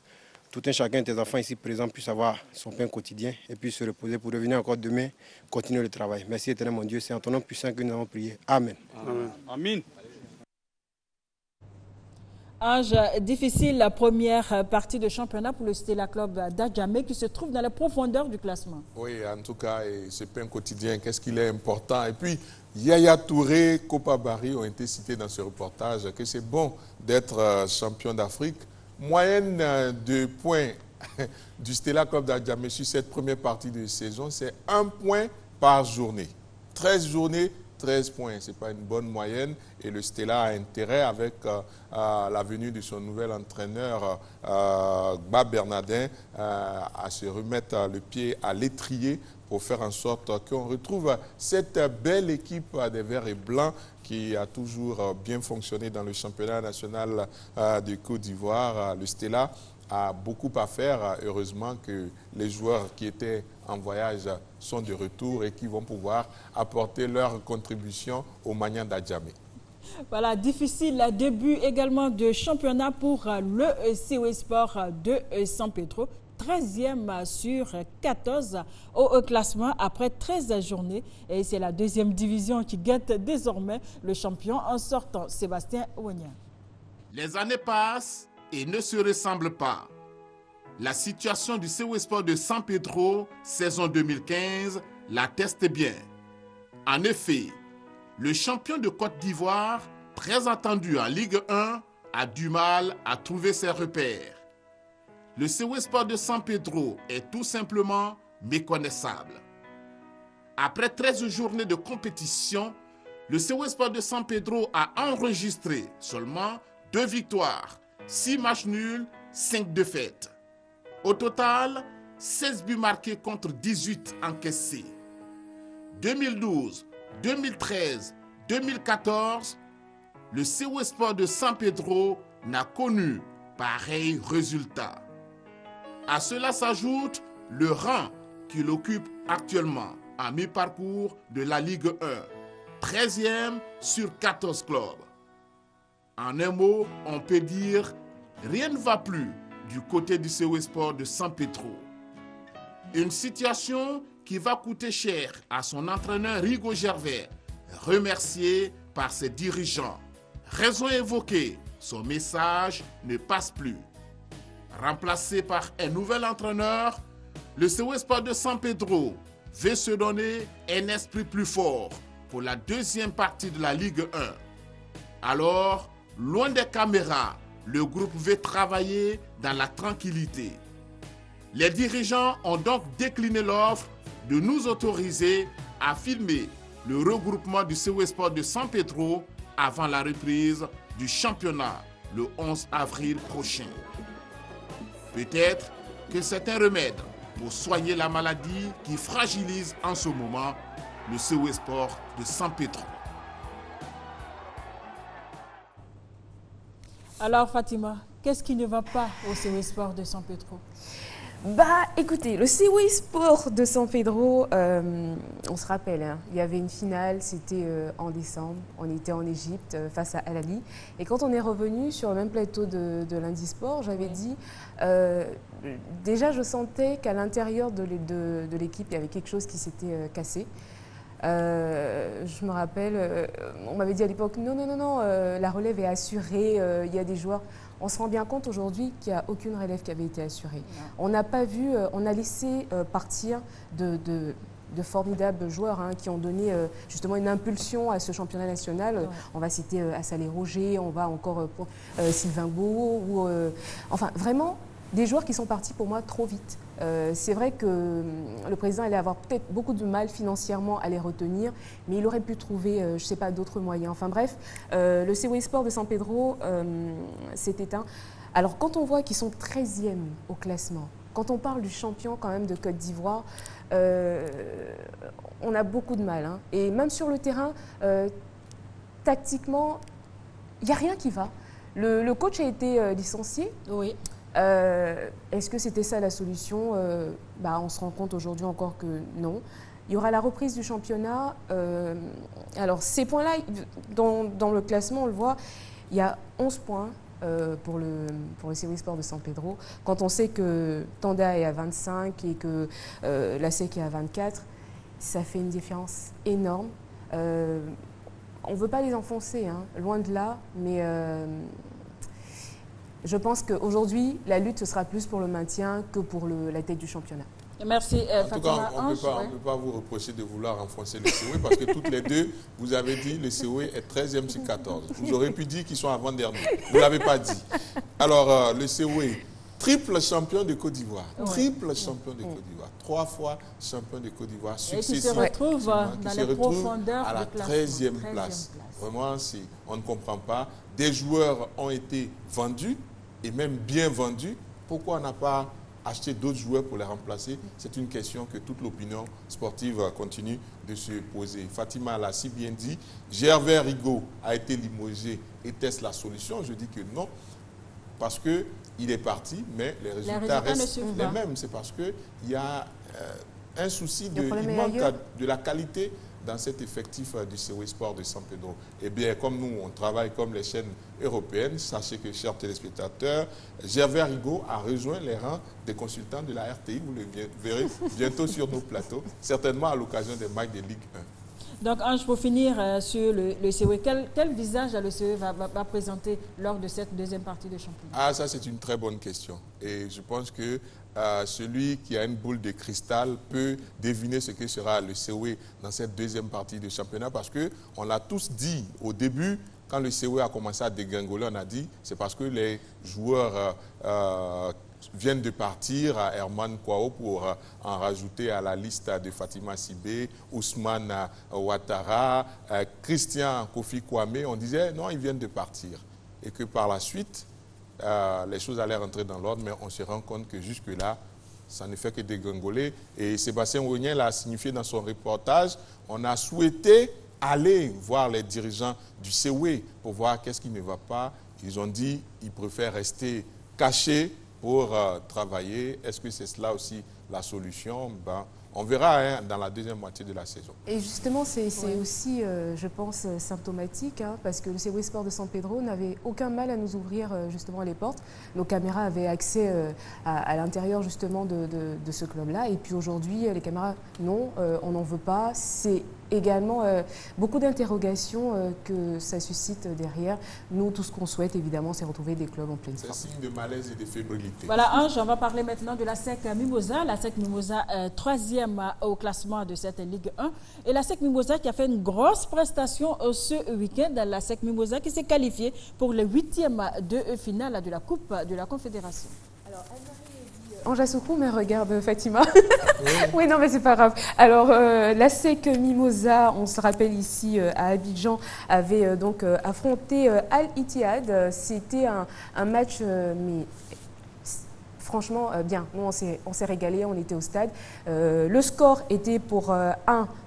tout un chacun de tes enfants ici présents puisse avoir son pain quotidien et puisse se reposer pour revenir encore demain, continuer le travail. Merci, éternel mon Dieu, c'est en ton nom puissant que nous avons prié. Amen. Amen. Âge difficile, la première partie de championnat pour le Stella Club d'Adjamé qui se trouve dans la profondeur du classement. Oui, en tout cas, ce pain quotidien, qu'est-ce qu'il est important. Et puis, Yaya Touré, Kopa Barry ont été cités dans ce reportage, que c'est bon d'être champion d'Afrique. Moyenne de points du Stella Club d'Adjamé sur cette première partie de saison, c'est 1 point par journée. 13 journées, 13 points, ce n'est pas une bonne moyenne. Et le Stella a intérêt, avec la venue de son nouvel entraîneur, Gbab Bernardin, à se remettre le pied à l'étrier pour faire en sorte qu'on retrouve cette belle équipe des Verts et Blancs qui a toujours bien fonctionné dans le championnat national de Côte d'Ivoire. Le Stella a beaucoup à faire. Heureusement que les joueurs qui étaient en voyage sont de retour et qui vont pouvoir apporter leur contribution au Magnan d'Adjamé. Voilà, difficile début également de championnat pour le COE Sport de San Pedro. 13e sur 14 au classement après 13 journées. Et c'est la deuxième division qui guette désormais le champion en sortant, Sébastien Ouagnan. Les années passent et ne se ressemblent pas. La situation du COE Sport de San Pedro, saison 2015, l'atteste bien. En effet, le champion de Côte d'Ivoire, très attendu en Ligue 1, a du mal à trouver ses repères. Le COE Sport de San Pedro est tout simplement méconnaissable. Après 13 journées de compétition, le COE Sport de San Pedro a enregistré seulement 2 victoires, 6 matchs nuls, 5 défaites. Au total, 16 buts marqués contre 18 encaissés. 2012, 2013, 2014, le COE Sport de San Pedro n'a connu pareil résultat. À cela s'ajoute le rang qu'il occupe actuellement à mi-parcours de la Ligue 1, 13e sur 14 clubs. En un mot, on peut dire rien ne va plus du côté du COE Sport de San Pedro. Une situation qui va coûter cher à son entraîneur Rigo Gervais, remercié par ses dirigeants. Raison évoquée, son message ne passe plus. Remplacé par un nouvel entraîneur, le COE Sport de San Pedro veut se donner un esprit plus fort pour la deuxième partie de la Ligue 1. Alors, loin des caméras, le groupe veut travailler dans la tranquillité. Les dirigeants ont donc décliné l'offre de nous autoriser à filmer le regroupement du COE Sport de San Pedro avant la reprise du championnat le 11 avril prochain. Peut-être que c'est un remède pour soigner la maladie qui fragilise en ce moment le COE Sport de San Pedro. Alors Fatima, qu'est-ce qui ne va pas au COE Sport de San Pedro? Bah écoutez, le COE Sport de San Pedro, on se rappelle, hein, il y avait une finale, c'était en décembre, on était en Égypte face à Al Ahly. Et quand on est revenu sur le même plateau de Lundi Sport, j'avais dit, déjà je sentais qu'à l'intérieur de l'équipe, il y avait quelque chose qui s'était cassé. Je me rappelle, on m'avait dit à l'époque, non, la relève est assurée, il y a des joueurs. On se rend bien compte aujourd'hui qu'il n'y a aucune relève qui avait été assurée. Non. On n'a pas vu, on a laissé partir de formidables joueurs hein, qui ont donné justement une impulsion à ce championnat national. Ouais. On va citer Assalé Roger, on va encore Sylvain Beau, ou enfin vraiment des joueurs qui sont partis pour moi trop vite. C'est vrai que le président allait avoir peut-être beaucoup de mal financièrement à les retenir, mais il aurait pu trouver, je ne sais pas, d'autres moyens. Enfin bref, le COE Sport de San Pedro s'est éteint. Alors quand on voit qu'ils sont 13e au classement, quand on parle du champion quand même de Côte d'Ivoire, on a beaucoup de mal. Hein. Et même sur le terrain, tactiquement, il n'y a rien qui va. Le coach a été licencié. Oui. Est-ce que c'était ça la solution? On se rend compte aujourd'hui encore que non. Il y aura la reprise du championnat. Alors ces points-là, dans le classement, on le voit, il y a 11 points pour le COE Sport de San Pedro. Quand on sait que Tanda est à 25 et que la SEC est à 24, ça fait une différence énorme. On ne veut pas les enfoncer, hein, loin de là, mais... je pense qu'aujourd'hui, la lutte, ce sera plus pour le maintien que pour la tête du championnat. Merci, en tout cas, on ne peut pas vous reprocher de vouloir enfoncer le COE parce que toutes les deux, vous avez dit le COE est 13e sur 14. Vous aurez pu dire qu'ils sont avant-derniers. Vous ne l'avez pas dit. Alors, le COE triple champion de Côte d'Ivoire. Ouais. Triple champion de Côte d'Ivoire. 3 fois champion de Côte d'Ivoire. Et qui se retrouve dans les profondeurs à la 13e place. Vraiment, on ne comprend pas. Des joueurs ont été vendus, et même bien vendus. Pourquoi on n'a pas acheté d'autres joueurs pour les remplacer? C'est une question que toute l'opinion sportive continue de se poser. Fatima l'a si bien dit. Gervais Rigaud a été limogé. Était-ce la solution? Je dis que non. Parce qu'il est parti, mais les résultats restent les mêmes. C'est parce qu'il y a un souci il manque de la qualité dans cet effectif du COE Sport de San Pedro. Eh bien, comme nous, on travaille comme les chaînes européennes, sachez que, chers téléspectateurs, Gervais Rigaud a rejoint les rangs des consultants de la RTI. Vous le verrez bientôt sur nos plateaux, certainement à l'occasion des matchs de Ligue 1. Donc, Ange, pour finir sur le COE, quel visage le COE va présenter lors de cette deuxième partie de championnat? Ah, ça, c'est une très bonne question. Et je pense que celui qui a une boule de cristal peut deviner ce que sera le COE dans cette deuxième partie de championnat, parce qu'on l'a tous dit au début, quand le COE a commencé à dégringoler, on a dit c'est parce que les joueurs viennent de partir à Herman Kwao pour en rajouter à la liste de Fatima Sibé, Ousmane Ouattara, Christian Kofi Kwame. On disait non, ils viennent de partir. Et que par la suite, les choses allaient rentrer dans l'ordre, mais on se rend compte que jusque-là, ça ne fait que dégringoler. Et Sébastien Oignet l'a signifié dans son reportage, on a souhaité aller voir les dirigeants du COE pour voir qu'est-ce qui ne va pas. Ils ont dit qu'ils préfèrent rester cachés pour travailler. Est-ce que c'est cela aussi la solution? On verra dans la deuxième moitié de la saison. Et justement, c'est aussi, je pense, symptomatique, parce que le COE Sport de San Pedro n'avait aucun mal à nous ouvrir justement les portes. Nos caméras avaient accès à l'intérieur justement de ce club-là. Et puis aujourd'hui, les caméras, non, on n'en veut pas. C'est également beaucoup d'interrogations que ça suscite derrière. Nous, tout ce qu'on souhaite, évidemment, c'est retrouver des clubs en pleine forme. C'est signe de malaise et de fébrilité. Voilà, Ange, on va parler maintenant de la SEC Mimosa. La SEC Mimosa, 3e au classement de cette Ligue 1. Et la SEC Mimosa qui a fait une grosse prestation ce week-end. La SEC Mimosa qui s'est qualifiée pour le 8e de finale de la Coupe de la Confédération. Alors, Ange Assoukou me regarde, Fatima. Oui, non, mais c'est pas grave. Alors, la SEC Mimosa, on se rappelle ici à Abidjan, avait donc affronté Al Ittihad. C'était un match, mais franchement, bien. Nous, on s'est régalé, on était au stade. Le score était pour 1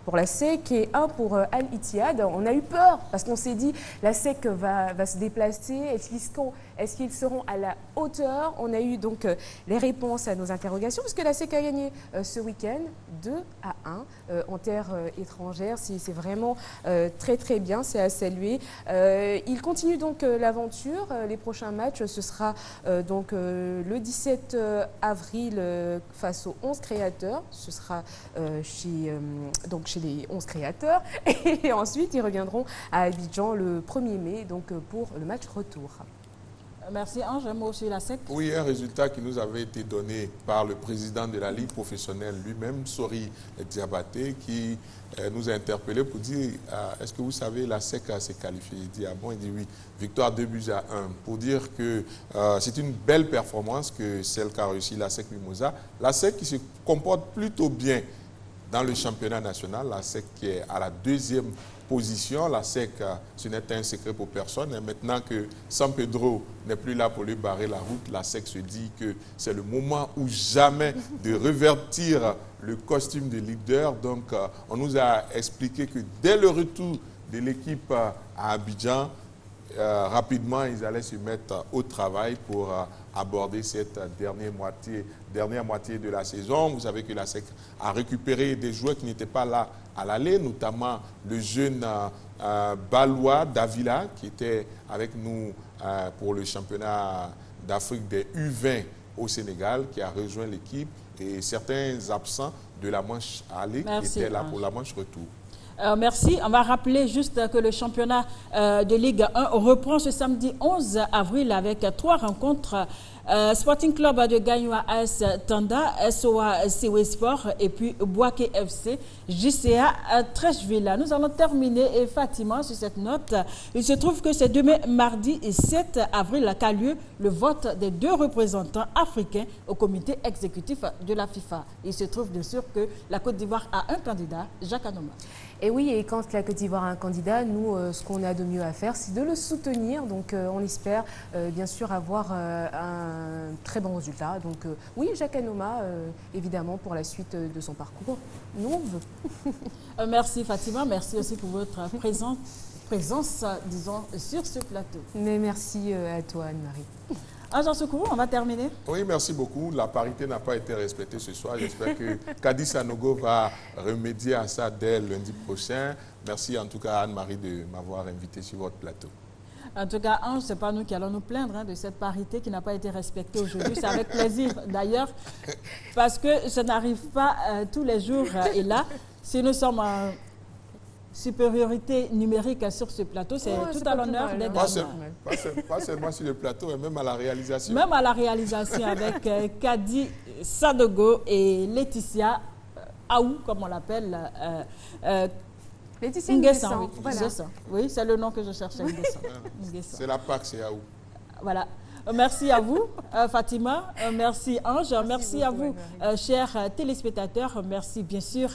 pour la SEC et 1 pour Al Ittihad. On a eu peur parce qu'on s'est dit la SEC va se déplacer. Est-ce qu'ils seront à la hauteur? On a eu donc les réponses à nos interrogations parce que la SEC a gagné ce week-end 2-1 en terre étrangère. C'est vraiment très très bien, c'est à saluer. Ils continuent donc l'aventure. Les prochains matchs, ce sera donc le 17 avril face aux 11 créateurs. Ce sera chez les 11 créateurs. Et ensuite, ils reviendront à Abidjan le 1er mai donc, pour le match retour. Merci Ange, un mot sur la SEC. Oui, un résultat qui nous avait été donné par le président de la Ligue professionnelle lui-même, Sori Diabaté, qui nous a interpellés pour dire est-ce que vous savez, la SEC s'est qualifiée? Il dit ah bon, il dit oui, victoire 2-1. Pour dire que c'est une belle performance que celle qu'a réussi la SEC Mimosa. La SEC qui se comporte plutôt bien dans le championnat national, la SEC qui est à la 2e position. La SEC, ce n'est un secret pour personne. Et maintenant que San Pedro n'est plus là pour lui barrer la route, la SEC se dit que c'est le moment ou jamais de revertir le costume de leader. Donc, on nous a expliqué que dès le retour de l'équipe à Abidjan, rapidement, ils allaient se mettre au travail pour aborder cette dernière moitié de la saison. Vous savez que la SEC a récupéré des joueurs qui n'étaient pas là à l'aller, notamment le jeune Balois Davila, qui était avec nous pour le championnat d'Afrique des U20 au Sénégal, qui a rejoint l'équipe, et certains absents de la manche aller qui étaient là pour la manche retour. Merci. On va rappeler juste que le championnat de Ligue 1 reprend ce samedi 11 avril avec 3 rencontres. Sporting Club de Gagnoa AS Tanda, SOA CW Sport et puis Bouaké FC, JCA Trècheville. Nous allons terminer, et Fatima, sur cette note. Il se trouve que c'est demain mardi 7 avril qu'a lieu le vote des 2 représentants africains au comité exécutif de la FIFA. Il se trouve bien sûr que la Côte d'Ivoire a un candidat, Jacques Anoma. Et oui, et quand la Côte d'Ivoire a un candidat, nous, ce qu'on a de mieux à faire, c'est de le soutenir. Donc, on espère bien sûr avoir un très bon résultat. Donc, oui, Jacques Anoma, évidemment, pour la suite de son parcours. Nous, on veut. Merci Fatima, merci aussi pour votre présence, disons, sur ce plateau. Mais merci à toi, Anne-Marie. Jean Secours, on va terminer. Oui, merci beaucoup. La parité n'a pas été respectée ce soir. J'espère que Kadi Sanogo va remédier à ça dès lundi prochain. Merci en tout cas à Anne-Marie de m'avoir invité sur votre plateau. En tout cas, Ange, ce n'est pas nous qui allons nous plaindre de cette parité qui n'a pas été respectée aujourd'hui. C'est avec plaisir d'ailleurs, parce que ça n'arrive pas tous les jours. Et là, si nous sommes en supériorité numérique sur ce plateau, c'est tout à l'honneur des dames. Pas seulement sur le plateau, mais même à la réalisation. Même à la réalisation avec Kadi Sanogo et Laetitia Aou, comme on l'appelle. Laetitia Nguessan, oui. Voilà. Oui, c'est le nom que je cherchais. C'est la PAC, c'est Aou. Voilà. Merci à vous, Fatima. Merci, Ange. Merci à vous, chers téléspectateurs. Merci, bien sûr,